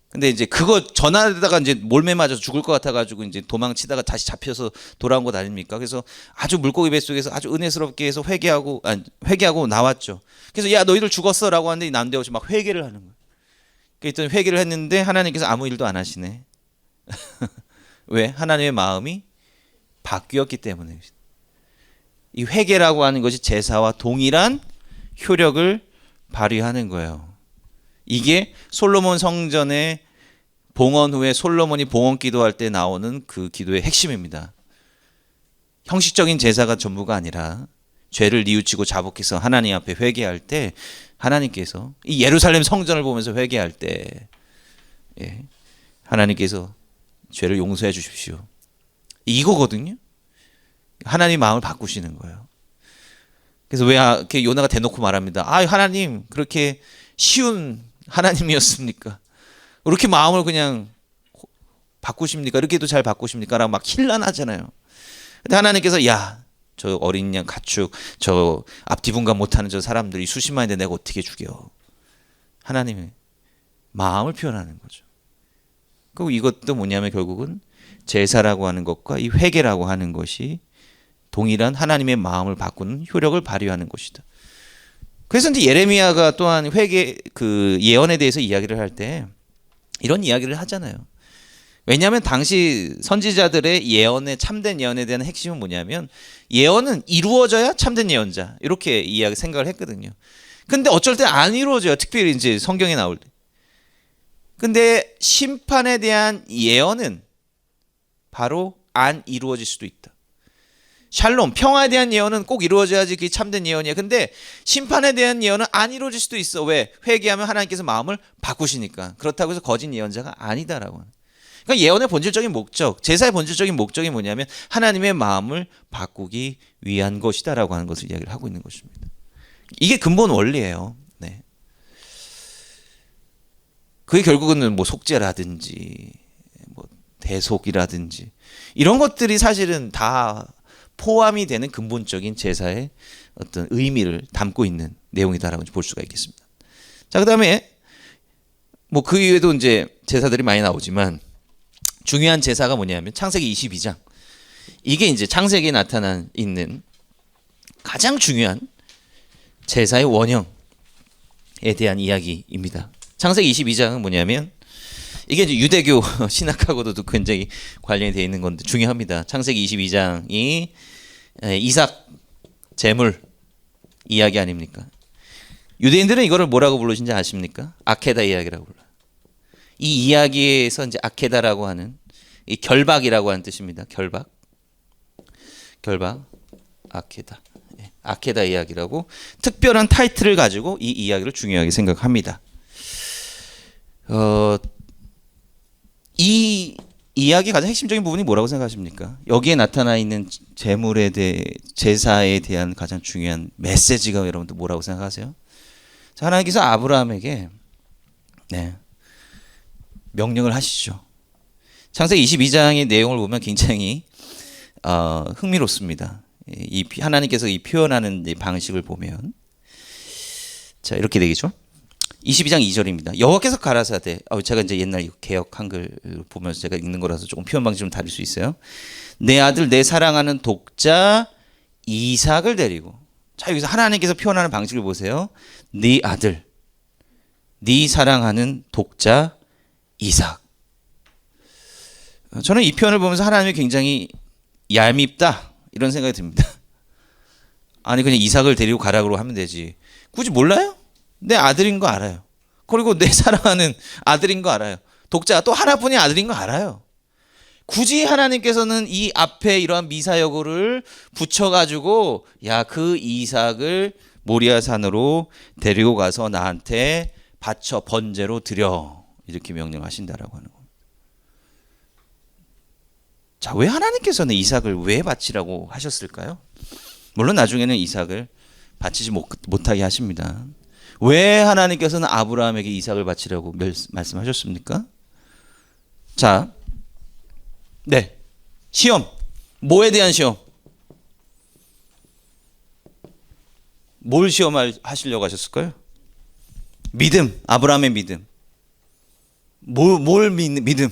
근데 이제 그거 전하다가 이제 몰매 맞아서 죽을 것 같아가지고 이제 도망치다가 다시 잡혀서 돌아온 것 아닙니까? 그래서 아주 물고기 뱃속에서 아주 은혜스럽게 해서 회개하고 나왔죠. 그래서 야 너희들 죽었어라고 하는데 남대없이 막 회개를 하는 거예요. 그랬더니 회개를 했는데 하나님께서 아무 일도 안 하시네. 왜? 하나님의 마음이 바뀌었기 때문에. 이 회개라고 하는 것이 제사와 동일한 효력을 발휘하는 거예요. 이게 솔로몬 성전의 봉헌 후에 솔로몬이 봉헌 기도할 때 나오는 그 기도의 핵심입니다. 형식적인 제사가 전부가 아니라 죄를 뉘우치고 자복해서 하나님 앞에 회개할 때 하나님께서 이 예루살렘 성전을 보면서 회개할 때 하나님께서 죄를 용서해 주십시오. 이거거든요. 하나님 마음을 바꾸시는 거예요. 그래서 왜 이렇게 요나가 대놓고 말합니다. 아 하나님 그렇게 쉬운 하나님이었습니까? 이렇게 마음을 그냥 바꾸십니까? 이렇게도 잘 바꾸십니까? 라고 막 힐난하잖아요. 근데 하나님께서 야 저 어린 양 가축 저 앞뒤분간 못하는 저 사람들이 수십만인데 내가 어떻게 죽여? 하나님의 마음을 표현하는 거죠. 그리고 이것도 뭐냐면 결국은 제사라고 하는 것과 이 회개라고 하는 것이 동일한 하나님의 마음을 바꾸는 효력을 발휘하는 것이다. 그래서 이제 예레미야가 또한 회개 그 예언에 대해서 이야기를 할 때 이런 이야기를 하잖아요. 왜냐하면 당시 선지자들의 예언의 참된 예언에 대한 핵심은 뭐냐면 예언은 이루어져야 참된 예언자 이렇게 이야기 생각을 했거든요. 근데 어쩔 때 안 이루어져요. 특별히 이제 성경에 나올 때. 근데 심판에 대한 예언은 바로 안 이루어질 수도 있다. 샬롬, 평화에 대한 예언은 꼭 이루어져야지 그게 참된 예언이야. 근데 심판에 대한 예언은 안 이루어질 수도 있어. 왜? 회개하면 하나님께서 마음을 바꾸시니까. 그렇다고 해서 거짓 예언자가 아니다라고 하는. 그러니까 예언의 본질적인 목적, 제사의 본질적인 목적이 뭐냐면 하나님의 마음을 바꾸기 위한 것이다라고 하는 것을 이야기를 하고 있는 것입니다. 이게 근본 원리예요. 네. 그게 결국은 뭐 속죄라든지 뭐 대속이라든지 이런 것들이 사실은 다 포함이 되는 근본적인 제사의 어떤 의미를 담고 있는 내용이다라고 볼 수가 있겠습니다. 자, 그다음에 뭐 그 이외에도 이제 제사들이 많이 나오지만 중요한 제사가 뭐냐면 창세기 22장. 이게 이제 창세기에 나타나 있는 가장 중요한 제사의 원형에 대한 이야기입니다. 창세기 22장은 뭐냐면 이게 이제 유대교 신학하고도 굉장히 관련이 되어 있는 건데 중요합니다. 창세기 22장이 이삭 제물 이야기 아닙니까? 유대인들은 이거를 뭐라고 부르신지 아십니까? 아케다 이야기라고 불러요. 이 이야기에서 이제 아케다라고 하는 이 결박이라고 하는 뜻입니다. 결박, 아케다, 아케다 이야기라고 특별한 타이틀을 가지고 이 이야기를 중요하게 생각합니다. 이 이야기 가장 핵심적인 부분이 뭐라고 생각하십니까? 여기에 나타나 있는 제물에 대해 제사에 대한 가장 중요한 메시지가 여러분들 뭐라고 생각하세요? 자, 하나님께서 아브라함에게 명령을 하시죠. 창세기 22장의 내용을 보면 굉장히 흥미롭습니다. 이 하나님께서 이 표현하는 방식을 보면 자 이렇게 되겠죠. 22장 2절입니다. 여호와께서 가라사대 제가 이제 옛날 개역 한글 보면서 제가 읽는 거라서 조금 표현 방식이 좀 다를 수 있어요. 내 아들 내 사랑하는 독자 이삭을 데리고 자 여기서 하나님께서 표현하는 방식을 보세요. 네 아들 네 사랑하는 독자 이삭. 저는 이 표현을 보면서 하나님이 굉장히 얄밉다 이런 생각이 듭니다. 아니 그냥 이삭을 데리고 가라고 하면 되지. 굳이 몰라요? 내 아들인 거 알아요. 그리고 내 사랑하는 아들인 거 알아요. 독자 또 하나뿐인 아들인 거 알아요. 굳이 하나님께서는 이 앞에 이러한 미사여구를 붙여가지고 야 그 이삭을 모리아산으로 데리고 가서 나한테 바쳐 번제로 드려 이렇게 명령하신다라고 하는 겁니다. 자, 왜 하나님께서는 이삭을 왜 바치라고 하셨을까요? 물론 나중에는 이삭을 바치지 못하게 하십니다. 왜 하나님께서는 아브라함에게 이삭을 바치라고 말씀하셨습니까? 자, 네, 시험. 뭐에 대한 시험? 뭘 시험하시려고 하셨을까요? 믿음, 아브라함의 믿음. 뭘 믿음?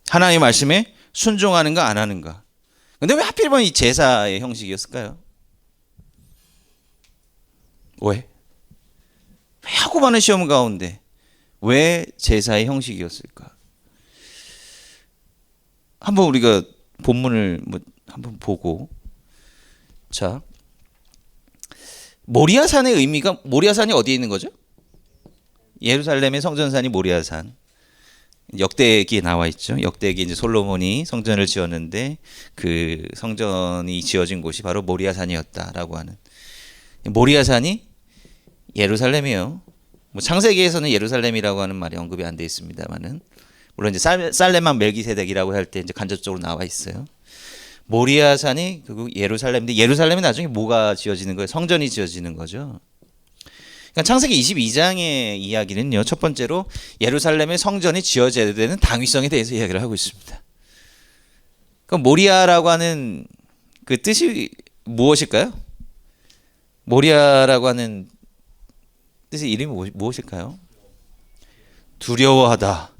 하나님의 말씀에 순종하는가 안 하는가. 근데 왜 하필이면 이 제사의 형식이었을까요? 왜 하고 많은 시험 가운데 왜 제사의 형식이었을까? 한번 우리가 본문을 한번 보고 자 모리아산의 의미가 모리아산이 어디에 있는 거죠? 예루살렘의 성전산이 모리아산. 역대기에 나와 있죠. 역대기 이제 솔로몬이 성전을 지었는데 그 성전이 지어진 곳이 바로 모리아산이었다라고 하는. 모리아산이 예루살렘이에요. 뭐 창세기에서는 예루살렘이라고 하는 말이 언급이 안 돼 있습니다만은 물론 이제 살렘만 멜기세덱이라고 할 때 이제 간접적으로 나와 있어요. 모리아산이 결국 예루살렘인데 예루살렘이 나중에 뭐가 지어지는 거예요? 성전이 지어지는 거죠. 그러니까 창세기 22장의 이야기는요. 첫 번째로 예루살렘의 성전이 지어져야 되는 당위성에 대해서 이야기를 하고 있습니다. 그럼 모리아라고 하는 그 뜻이 무엇일까요? 모리아라고 하는 뜻의 이름이 무엇일까요? 두려워하다,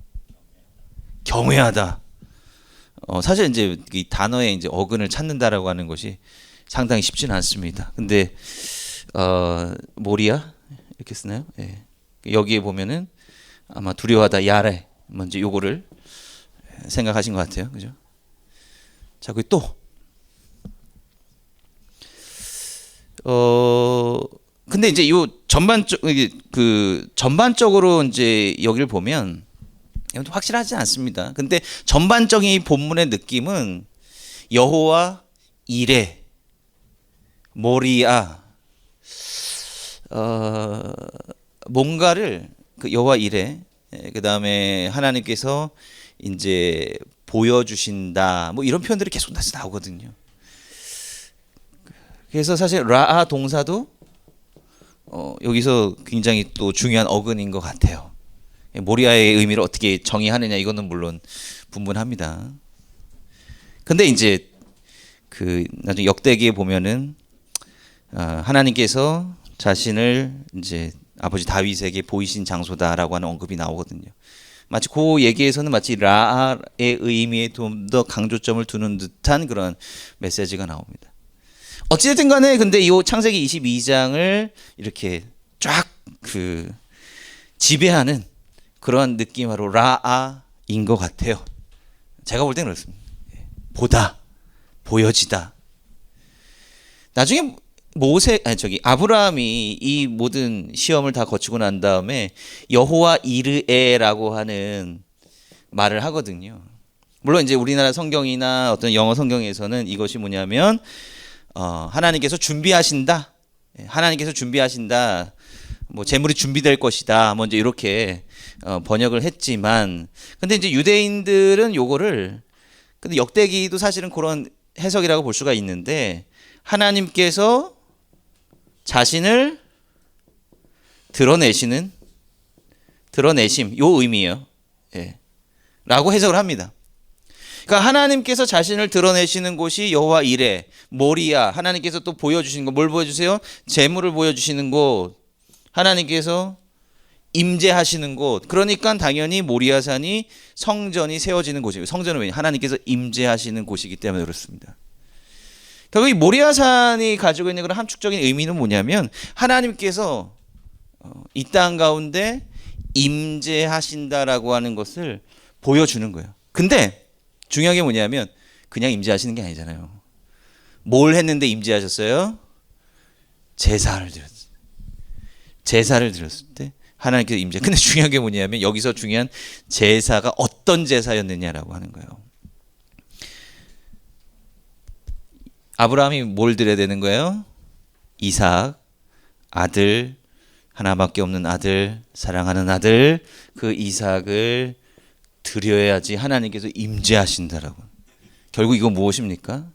경외하다. 사실 이제 이 단어의 이제 어근을 찾는다라고 하는 것이 상당히 쉽지는 않습니다. 근데 모리아 이렇게 쓰나요? 예. 여기에 보면은 아마 두려워하다 야레 먼저 요거를 생각하신 것 같아요. 그죠? 자, 그리고 또 근데 이제 요 전반적으로 이제 여기를 보면 확실하지 않습니다. 근데 전반적인 이 본문의 느낌은 여호와 이레 모리아 뭔가를 그 여호와 이레 그다음에 하나님께서 이제 보여주신다 뭐 이런 표현들이 계속 다시 나오거든요. 그래서 사실 라아 동사도 여기서 굉장히 또 중요한 어근인 것 같아요. 모리아의 의미를 어떻게 정의하느냐 이거는 물론 분분합니다. 근데 이제 그 나중에 역대기에 보면은 하나님께서 자신을 이제 아버지 다윗에게 보이신 장소다라고 하는 언급이 나오거든요. 마치 그 얘기에서는 마치 라아의 의미에 좀 더 강조점을 두는 듯한 그런 메시지가 나옵니다. 어찌됐든 간에 근데 이 창세기 22장을 이렇게 쫙 그 지배하는 그런 느낌으로 라아인 것 같아요. 제가 볼 때는 그렇습니다. 보다, 보여지다. 나중에 아브라함이 이 모든 시험을 다 거치고 난 다음에 여호와 이르에라고 하는 말을 하거든요. 물론 이제 우리나라 성경이나 어떤 영어 성경에서는 이것이 뭐냐면 하나님께서 준비하신다. 하나님께서 준비하신다. 뭐 재물이 준비될 것이다. 뭐 이제 이렇게 번역을 했지만, 근데 이제 유대인들은 요거를 근데 역대기도 사실은 그런 해석이라고 볼 수가 있는데 하나님께서 자신을 드러내심 요 의미예요. 예. 라고 해석을 합니다. 그러니까 하나님께서 자신을 드러내시는 곳이 여호와 이레, 모리아. 하나님께서 또 보여주시는 거 뭘 보여주세요? 재물을 보여주시는 곳. 하나님께서 임재하시는 곳. 그러니까 당연히 모리아산이 성전이 세워지는 곳이에요. 성전은 왜? 하나님께서 임재하시는 곳이기 때문에 그렇습니다. 결국 이 모리아산이 가지고 있는 그런 함축적인 의미는 뭐냐면 하나님께서 이 땅 가운데 임재하신다라고 하는 것을 보여주는 거예요. 근데 중요한 게 뭐냐면 그냥 임재하시는 게 아니잖아요. 뭘 했는데 임재하셨어요? 제사를 드렸을 때 하나님께서 임재. 근데 중요한 게 뭐냐면 여기서 중요한 제사가 어떤 제사였느냐라고 하는 거예요. 아브라함이 뭘 드려야 되는 거예요? 이삭, 아들, 하나밖에 없는 아들, 사랑하는 아들, 그 이삭을 드려야지 하나님께서 임재하신다라고. 결국 이거 무엇입니까?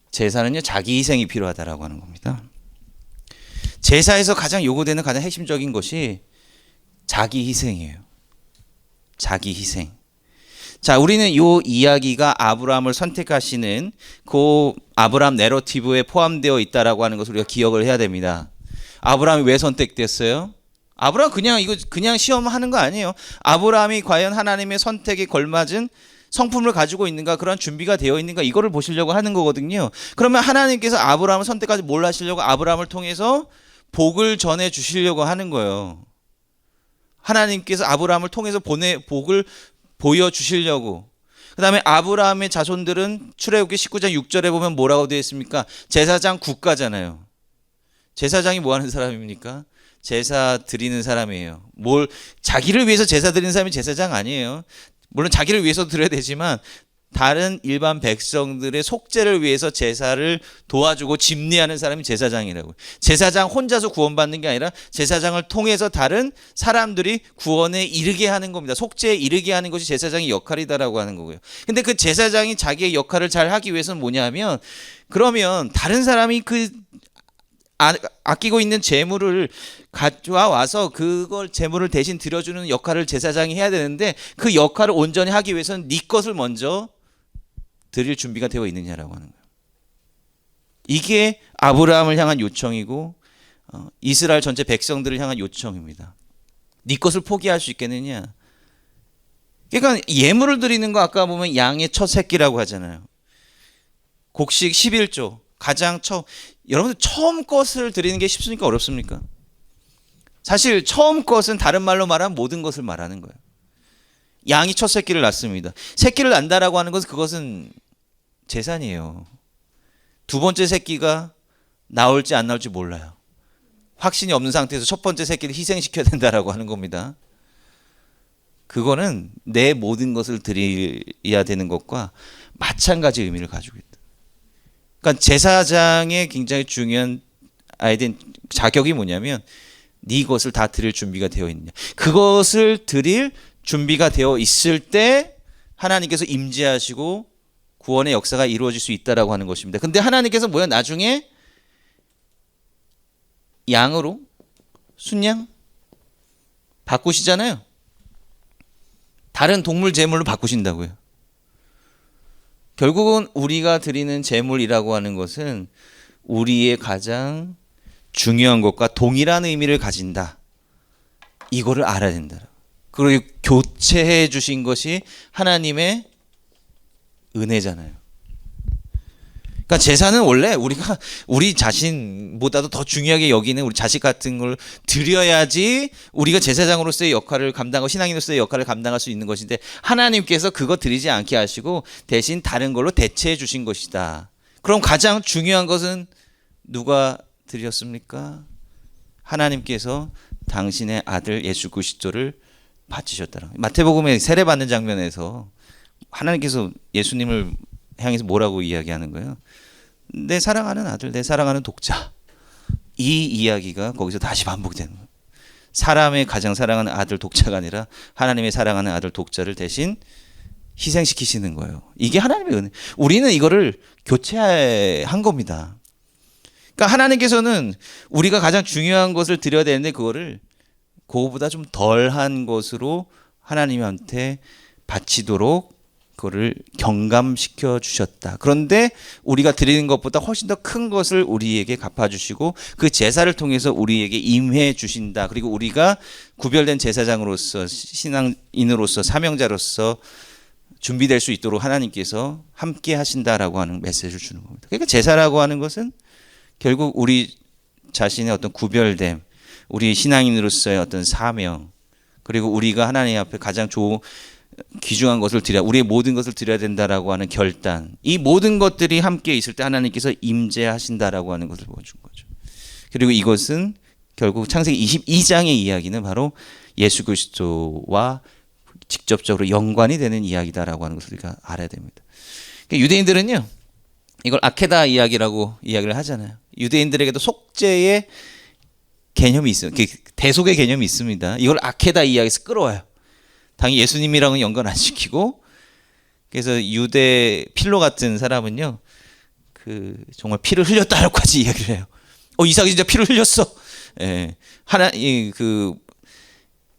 제사는요, 자기 희생이 필요하다라고 하는 겁니다. 제사에서 가장 요구되는 가장 핵심적인 것이 자기 희생이에요. 자기 희생. 자, 우리는 이 이야기가 아브라함을 선택하시는 그 아브라함 내러티브에 포함되어 있다라고 하는 것을 우리가 기억을 해야 됩니다. 아브라함이 왜 선택됐어요? 아브라함 그냥 시험하는 거 아니에요. 아브라함이 과연 하나님의 선택에 걸맞은 성품을 가지고 있는가, 그런 준비가 되어 있는가, 이거를 보시려고 하는 거거든요. 그러면 하나님께서 아브라함을 선택하지 뭘 하시려고? 아브라함을 통해서 복을 전해 주시려고 하는 거예요. 하나님께서 아브라함을 통해서 복을 보여주시려고. 그 다음에 아브라함의 자손들은 출애굽기 19장 6절에 보면 뭐라고 되어 있습니까? 제사장 국가잖아요. 제사장이 뭐 하는 사람입니까? 제사 드리는 사람이에요. 자기를 위해서 제사 드리는 사람이 제사장 아니에요. 물론 자기를 위해서도 드려야 되지만 다른 일반 백성들의 속죄를 위해서 제사를 도와주고 집례하는 사람이 제사장이라고요. 제사장 혼자서 구원받는 게 아니라 제사장을 통해서 다른 사람들이 구원에 이르게 하는 겁니다. 속죄에 이르게 하는 것이 제사장의 역할이다라고 하는 거고요. 근데 그 제사장이 자기의 역할을 잘 하기 위해서는 뭐냐면, 그러면 다른 사람이 그 아끼고 있는 재물을 가져와서 그걸 재물을 대신 드려주는 역할을 제사장이 해야 되는데, 그 역할을 온전히 하기 위해서는 네 것을 먼저 드릴 준비가 되어 있느냐라고 하는 거예요. 이게 아브라함을 향한 요청이고 이스라엘 전체 백성들을 향한 요청입니다. 네 것을 포기할 수 있겠느냐. 그러니까 예물을 드리는 거 아까 보면 양의 첫 새끼라고 하잖아요. 곡식 11조 가장 여러분들 처음 것을 드리는 게 쉽습니까? 어렵습니까? 사실 처음 것은 다른 말로 말하면 모든 것을 말하는 거예요. 양이 첫 새끼를 낳습니다. 새끼를 낳는다라고 하는 것은 그것은 재산이에요. 두 번째 새끼가 나올지 안 나올지 몰라요. 확신이 없는 상태에서 첫 번째 새끼를 희생시켜야 된다라고 하는 겁니다. 그거는 내 모든 것을 드려야 되는 것과 마찬가지 의미를 가지고 있다. 그러니까 제사장의 굉장히 중요한 아이덴 자격이 뭐냐면 네 것을 다 드릴 준비가 되어 있느냐. 그것을 드릴 준비가 되어 있을 때 하나님께서 임재하시고 구원의 역사가 이루어질 수 있다라고 하는 것입니다. 근데 하나님께서 뭐야? 나중에 양으로 순양 바꾸시잖아요. 다른 동물 제물로 바꾸신다고요. 결국은 우리가 드리는 제물이라고 하는 것은 우리의 가장 중요한 것과 동일한 의미를 가진다. 이거를 알아야 된다. 그리고 교체해 주신 것이 하나님의 은혜잖아요. 그러니까 제사는 원래 우리가 우리 자신보다도 더 중요하게 여기는 우리 자식 같은 걸 드려야지 우리가 제사장으로서의 역할을 감당하고 신앙인으로서의 역할을 감당할 수 있는 것인데 하나님께서 그거 드리지 않게 하시고 대신 다른 걸로 대체해 주신 것이다. 그럼 가장 중요한 것은 누가 드렸습니까? 하나님께서 당신의 아들 예수 그리스도를 바치셨다라. 마태복음에 세례 받는 장면에서 하나님께서 예수님을 향해서 뭐라고 이야기하는 거예요? 내 사랑하는 아들, 내 사랑하는 독자. 이 이야기가 거기서 다시 반복되는 거예요. 사람의 가장 사랑하는 아들 독자가 아니라 하나님의 사랑하는 아들 독자를 대신 희생시키시는 거예요. 이게 하나님의 은혜. 우리는 이거를 교체한 겁니다. 그러니까 하나님께서는 우리가 가장 중요한 것을 드려야 되는데 그거를 그거보다 좀 덜한 것으로 하나님한테 바치도록 그거를 경감시켜 주셨다. 그런데 우리가 드리는 것보다 훨씬 더 큰 것을 우리에게 갚아주시고 그 제사를 통해서 우리에게 임해 주신다. 그리고 우리가 구별된 제사장으로서 신앙인으로서 사명자로서 준비될 수 있도록 하나님께서 함께 하신다라고 하는 메시지를 주는 겁니다. 그러니까 제사라고 하는 것은 결국 우리 자신의 어떤 구별됨, 우리 신앙인으로서의 어떤 사명, 그리고 우리가 하나님 앞에 가장 귀중한 것을 드려, 우리의 모든 것을 드려야 된다라고 하는 결단, 이 모든 것들이 함께 있을 때 하나님께서 임재하신다라고 하는 것을 보여준 거죠. 그리고 이것은 결국 창세기 22장의 이야기는 바로 예수 그리스도와 직접적으로 연관이 되는 이야기다라고 하는 것을 우리가 알아야 됩니다. 그러니까 유대인들은요, 이걸 아케다 이야기라고 이야기를 하잖아요. 유대인들에게도 속죄의 개념이 있어요. 대속의 개념이 있습니다. 이걸 아케다 이야기에서 끌어와요. 당연히 예수님이랑은 연관 안 시키고, 그래서 유대 필로 같은 사람은요, 정말 피를 흘렸다라고까지 이야기를 해요. 이삭이 진짜 피를 흘렸어. 예.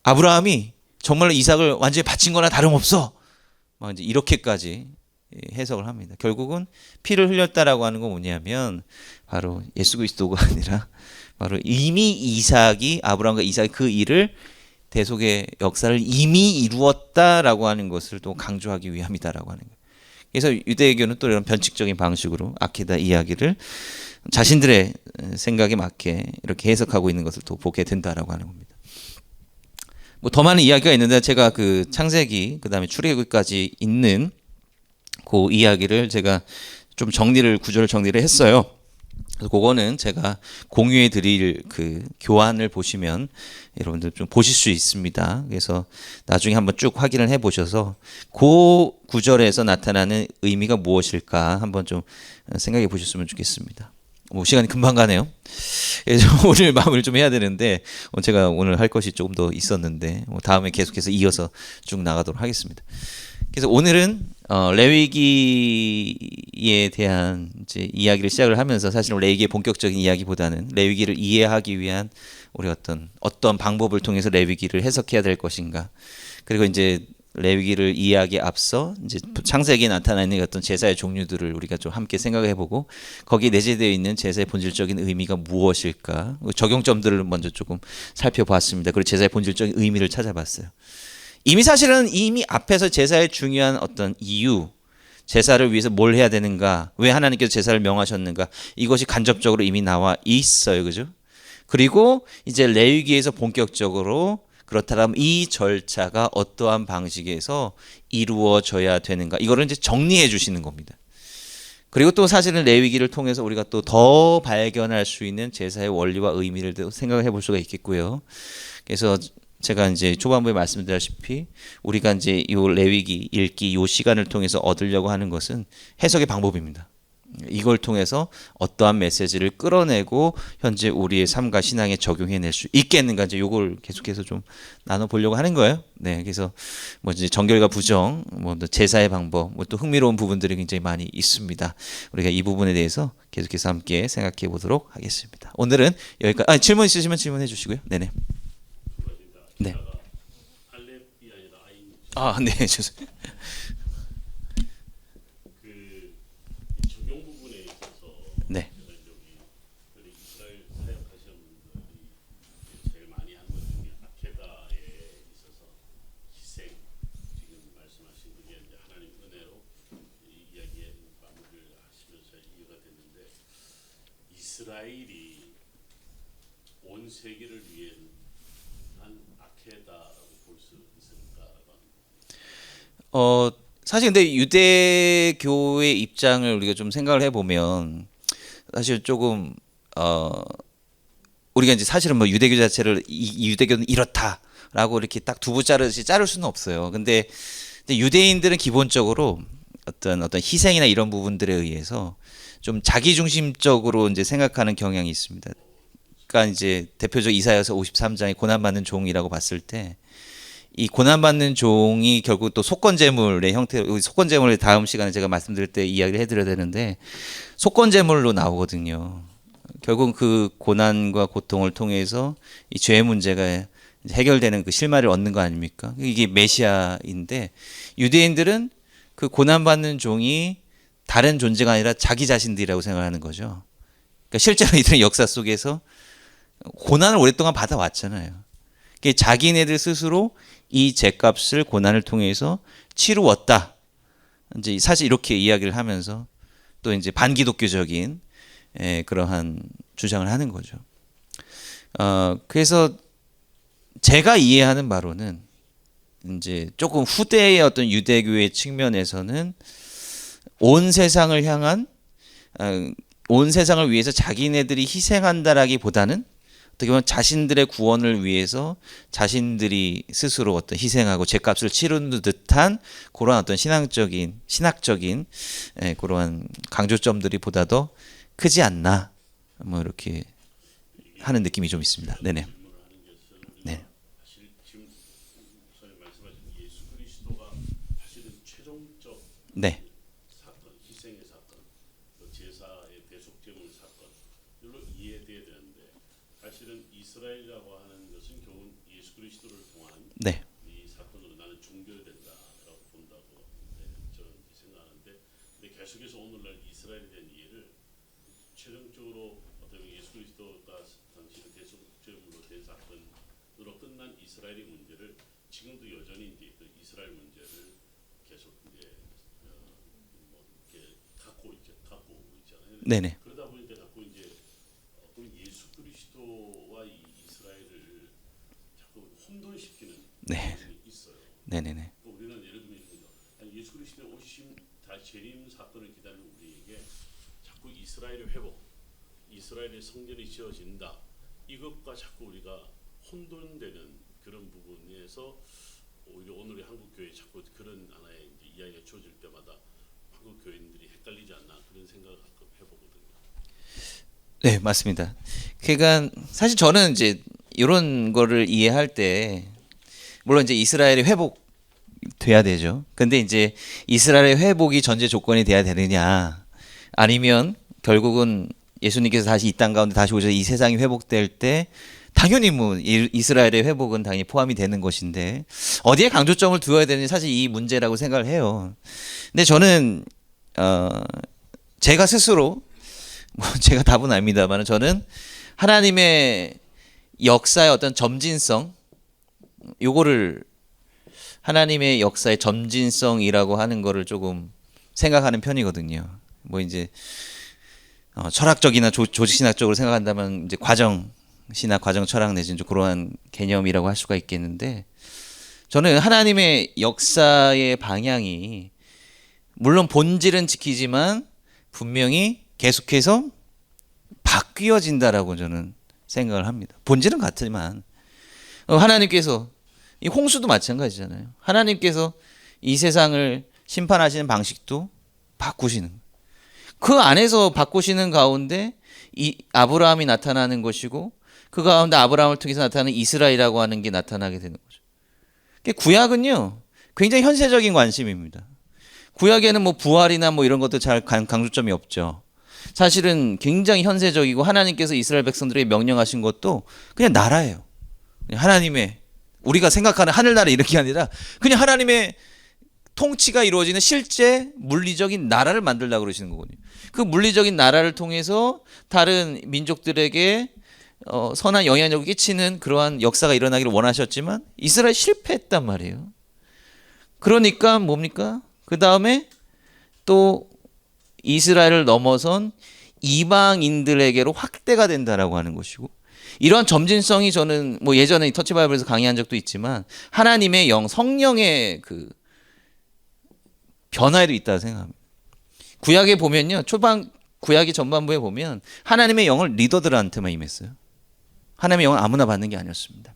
아브라함이 정말로 이삭을 완전히 바친 거나 다름없어. 막 이제 이렇게까지 해석을 합니다. 결국은 피를 흘렸다라고 하는 건 뭐냐면 바로 예수 그리스도가 아니라 바로 이미 아브라함과 이삭이 그 일을 대속의 역사를 이미 이루었다라고 하는 것을 또 강조하기 위함이다라고 하는 거예요. 그래서 유대교는 또 이런 변칙적인 방식으로 아케다 이야기를 자신들의 생각에 맞게 이렇게 해석하고 있는 것을 또 보게 된다라고 하는 겁니다. 뭐 더 많은 이야기가 있는데 제가 그 창세기 그다음에 출애굽까지 있는 그 이야기를 제가 좀 구조를 정리를 했어요. 그래서 그거는 제가 공유해 드릴 그 교환을 보시면 여러분들 좀 보실 수 있습니다. 그래서 나중에 한번 쭉 확인을 해 보셔서 그 구절에서 나타나는 의미가 무엇일까 한번 좀 생각해 보셨으면 좋겠습니다. 시간이 금방 가네요. 그래서 오늘 마무리를 좀 해야 되는데 제가 오늘 할 것이 조금 더 있었는데 다음에 계속해서 이어서 쭉 나가도록 하겠습니다. 그래서 오늘은 레위기에 대한 이제 이야기를 시작을 하면서 사실은 레위기의 본격적인 이야기보다는 레위기를 이해하기 위한 우리 어떤 방법을 통해서 레위기를 해석해야 될 것인가, 그리고 이제 레위기를 이해하기에 앞서 이제 창세기에 나타나 있는 어떤 제사의 종류들을 우리가 좀 함께 생각을 해보고 거기에 내재되어 있는 제사의 본질적인 의미가 무엇일까, 적용점들을 먼저 조금 살펴봤습니다. 그리고 제사의 본질적인 의미를 찾아봤어요. 사실은 이미 앞에서 제사의 중요한 어떤 이유, 제사를 위해서 뭘 해야 되는가, 왜 하나님께서 제사를 명하셨는가, 이것이 간접적으로 이미 나와 있어요. 그죠? 그리고 이제 레위기에서 본격적으로 그렇다면 이 절차가 어떠한 방식에서 이루어져야 되는가 이거를 이제 정리해 주시는 겁니다. 그리고 또 사실은 레위기를 통해서 우리가 또 더 발견할 수 있는 제사의 원리와 의미를 또 생각해 볼 수가 있겠고요. 그래서 제가 이제 초반부에 말씀드렸다시피 우리가 이제 이 레위기 읽기 이 시간을 통해서 얻으려고 하는 것은 해석의 방법입니다. 이걸 통해서 어떠한 메시지를 끌어내고 현재 우리의 삶과 신앙에 적용해낼 수 있겠는가 이제 요걸 계속해서 좀 나눠 보려고 하는 거예요. 네, 그래서 뭐 이제 정결과 부정, 뭐 또 제사의 방법, 뭐 또 흥미로운 부분들이 굉장히 많이 있습니다. 우리가 이 부분에 대해서 계속해서 함께 생각해 보도록 하겠습니다. 오늘은 여기까지. 질문 있으시면 질문해 주시고요. 네네. 네. 아, 네, 죄송해요. 적용 부분에 있어서 네. 이스라엘 사역하시는 분들이 제일 많이 하는 것 중에 아케다에 있어서 희생, 지금 말씀하신 그게 이제 하나님 은혜로 이 이야기에 마무리를 하시면서 이해가 됐는데, 이스라엘이 온 세계를 위한 아케다라고 볼 수 있을까라고 합니다. 사실 근데 유대교의 입장을 우리가 좀 생각을 해보면 사실 조금 우리가 이제 사실은 뭐 유대교 자체를 이 유대교는 이렇다라고 이렇게 딱 두부 자르듯이 자를 수는 없어요. 근데 유대인들은 기본적으로 어떤 희생이나 이런 부분들에 의해서 좀 자기중심적으로 이제 생각하는 경향이 있습니다. 그러니까 이제 대표적 이사야서 53장의 고난받는 종이라고 봤을 때 이 고난받는 종이 결국 또 속건제물의 형태로, 속건제물의 다음 시간에 제가 말씀드릴 때 이야기를 해드려야 되는데 속건제물로 나오거든요. 결국 그 고난과 고통을 통해서 이 죄의 문제가 해결되는 그 실마리를 얻는 거 아닙니까? 이게 메시아인데 유대인들은 그 고난받는 종이 다른 존재가 아니라 자기 자신들이라고 생각하는 거죠. 그러니까 실제로 이들은 역사 속에서 고난을 오랫동안 받아왔잖아요. 자기네들 스스로 이 죄값을 고난을 통해서 치루었다. 이제 사실 이렇게 이야기를 하면서 또 이제 반기독교적인 그러한 주장을 하는 거죠. 그래서 제가 이해하는 바로는 이제 조금 후대의 어떤 유대교의 측면에서는 온 세상을 향한 온 세상을 위해서 자기네들이 희생한다라기보다는 어떻게 보면 자신들의 구원을 위해서 자신들이 스스로 어떤 희생하고 죄값을 치르는 듯한 그러한 어떤 신학적인 그러한 강조점들이 보다 더 크지 않나 뭐 이렇게 하는 느낌이 좀 있습니다. 네네. 네. 사실 지금 목사님 말씀하신 예수 그리스도가 사실은 최종적 네. 사건, 희생의 사건, 제사의 대속제물 사건으로 이해돼야 되는데, 사실은 이스라엘이라고 하는 것은 결국 예수 그리스도를 통한 네. 이 사건으로 나는 종결된다라고 본다고 저는 생각하는데, 근데 계속해서 오늘날 이스라엘에 대한 이해를 최종적으로 어떤 예수 그리스도가 당시의 대속제물로 된 사건으로 끝난 이스라엘의 문제를 지금도 여전히 이제 그 이스라엘 문제를 계속 이제 뭐 이렇게 갖고 있잖아요. 네네. 그러다 보니까 자꾸 이제 그럼 예수 그리스도와 이 이스라엘을 자꾸 혼돈시키는 네. 부분이 있어요. 네네네. 또 우리는 예를 들면 예수 그리스도의 오심 다 재림 사건을 기다리는 우리에게 자꾸 이스라엘의 회복, 이스라엘의 성전이 지어진다, 이것과 자꾸 우리가 혼돈되는 그런 부분에서 오히려 오늘의 한국 교회 자꾸 그런 하나의 이제 이야기가 주어질 때마다 한국 교인들이 헷갈리지 않나 그런 생각을 가끔 해보거든요. 네, 맞습니다. 그러니까 사실 저는 이제 이런 거를 이해할 때 물론 이제 이스라엘이 회복돼야 되죠. 근데 이제 이스라엘의 회복이 전제 조건이 돼야 되느냐 아니면 결국은 예수님께서 다시 이 땅 가운데 다시 오셔서 이 세상이 회복될 때 당연히 뭐 이스라엘의 회복은 당연히 포함이 되는 것인데 어디에 강조점을 두어야 되는지 사실 이 문제라고 생각을 해요. 근데 저는 제가 스스로 뭐 제가 답은 아닙니다만 저는 하나님의 역사의 어떤 점진성 요거를 하나님의 역사의 점진성이라고 하는 거를 조금 생각하는 편이거든요. 뭐 이제 철학적이나 조직신학적으로 생각한다면 이제 과정 신학 과정 철학 내지는 좀 그러한 개념이라고 할 수가 있겠는데 저는 하나님의 역사의 방향이 물론 본질은 지키지만 분명히 계속해서 바뀌어진다라고 저는 생각을 합니다. 본질은 같지만 하나님께서 이 홍수도 마찬가지잖아요. 하나님께서 이 세상을 심판하시는 방식도 바꾸시는 그 안에서 바꾸시는 가운데 이 아브라함이 나타나는 것이고 그 가운데 아브라함을 통해서 나타나는 이스라엘이라고 하는 게 나타나게 되는 거죠. 구약은요 굉장히 현세적인 관심입니다. 구약에는 뭐 부활이나 뭐 이런 것도 잘 강조점이 없죠. 사실은 굉장히 현세적이고 하나님께서 이스라엘 백성들에게 명령하신 것도 그냥 나라예요. 그냥 하나님의 우리가 생각하는 하늘나라 이런 게 아니라 그냥 하나님의 통치가 이루어지는 실제 물리적인 나라를 만들려고 그러시는 거거든요. 그 물리적인 나라를 통해서 다른 민족들에게 선한 영향력을 끼치는 그러한 역사가 일어나기를 원하셨지만 이스라엘 실패했단 말이에요. 그러니까 뭡니까? 그 다음에 또 이스라엘을 넘어선 이방인들에게로 확대가 된다라고 하는 것이고 이러한 점진성이 저는 뭐 예전에 터치바이블에서 강의한 적도 있지만 하나님의 영, 성령의 그 변화에도 있다고 생각합니다. 구약에 보면요. 구약의 전반부에 보면 하나님의 영을 리더들한테만 임했어요. 하나님의 영은 아무나 받는 게 아니었습니다.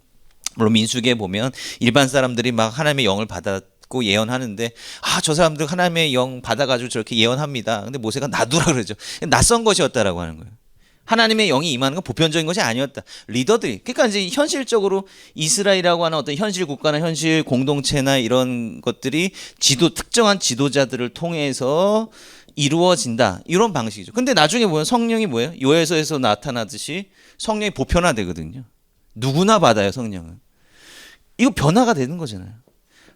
물론 민수기에 보면 일반 사람들이 막 하나님의 영을 받았고 예언하는데 저 사람들 하나님의 영 받아가지고 저렇게 예언합니다. 근데 모세가 놔두라 그러죠. 낯선 것이었다라고 하는 거예요. 하나님의 영이 임하는 건 보편적인 것이 아니었다. 리더들이 그러니까 이제 현실적으로 이스라엘이라고 하는 어떤 현실 국가나 현실 공동체나 이런 것들이 특정한 지도자들을 통해서 이루어진다. 이런 방식이죠. 근데 나중에 보면 성령이 뭐예요? 요에서에서 나타나듯이 성령이 보편화되거든요. 누구나 받아요, 성령은. 이거 변화가 되는 거잖아요.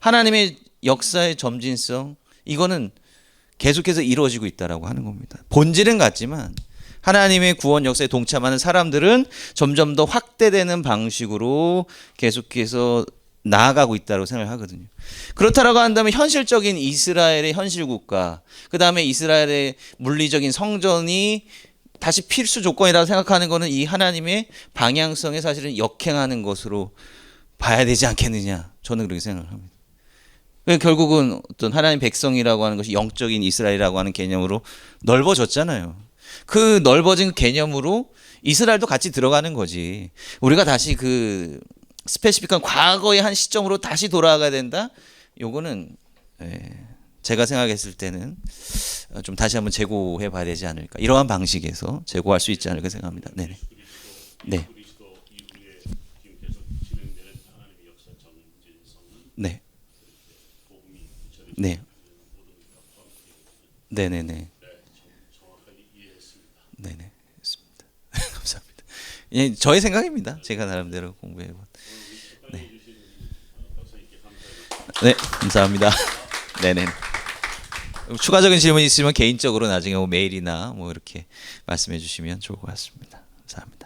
하나님의 역사의 점진성 이거는 계속해서 이루어지고 있다라고 하는 겁니다. 본질은 같지만 하나님의 구원 역사에 동참하는 사람들은 점점 더 확대되는 방식으로 계속해서 나아가고 있다고 생각을 하거든요. 그렇다라고 한다면 현실적인 이스라엘의 현실 국가, 그 다음에 이스라엘의 물리적인 성전이 다시 필수 조건이라고 생각하는 것은 이 하나님의 방향성에 사실은 역행하는 것으로 봐야 되지 않겠느냐. 저는 그렇게 생각을 합니다. 결국은 어떤 하나님 백성이라고 하는 것이 영적인 이스라엘이라고 하는 개념으로 넓어졌잖아요. 그 넓어진 개념으로 이스라엘도 같이 들어가는 거지. 우리가 다시 그 스페시픽한 과거의 한 시점으로 다시 돌아가야 된다. 요거는 제가 생각했을 때는 좀 다시 한번 재고해 봐야 되지 않을까. 이러한 방식에서 재고할 수 있지 않을까 생각합니다. 네. 네. 네. 네. 네네네. 네네. 좋습니다. 감사합니다. 예, 저의 생각입니다. 제가 나름대로 공부해본. 네. 네, 감사합니다. 네네. 추가적인 질문 있으면 개인적으로 나중에 뭐 메일이나 뭐 이렇게 말씀해 주시면 좋을 것 같습니다. 감사합니다.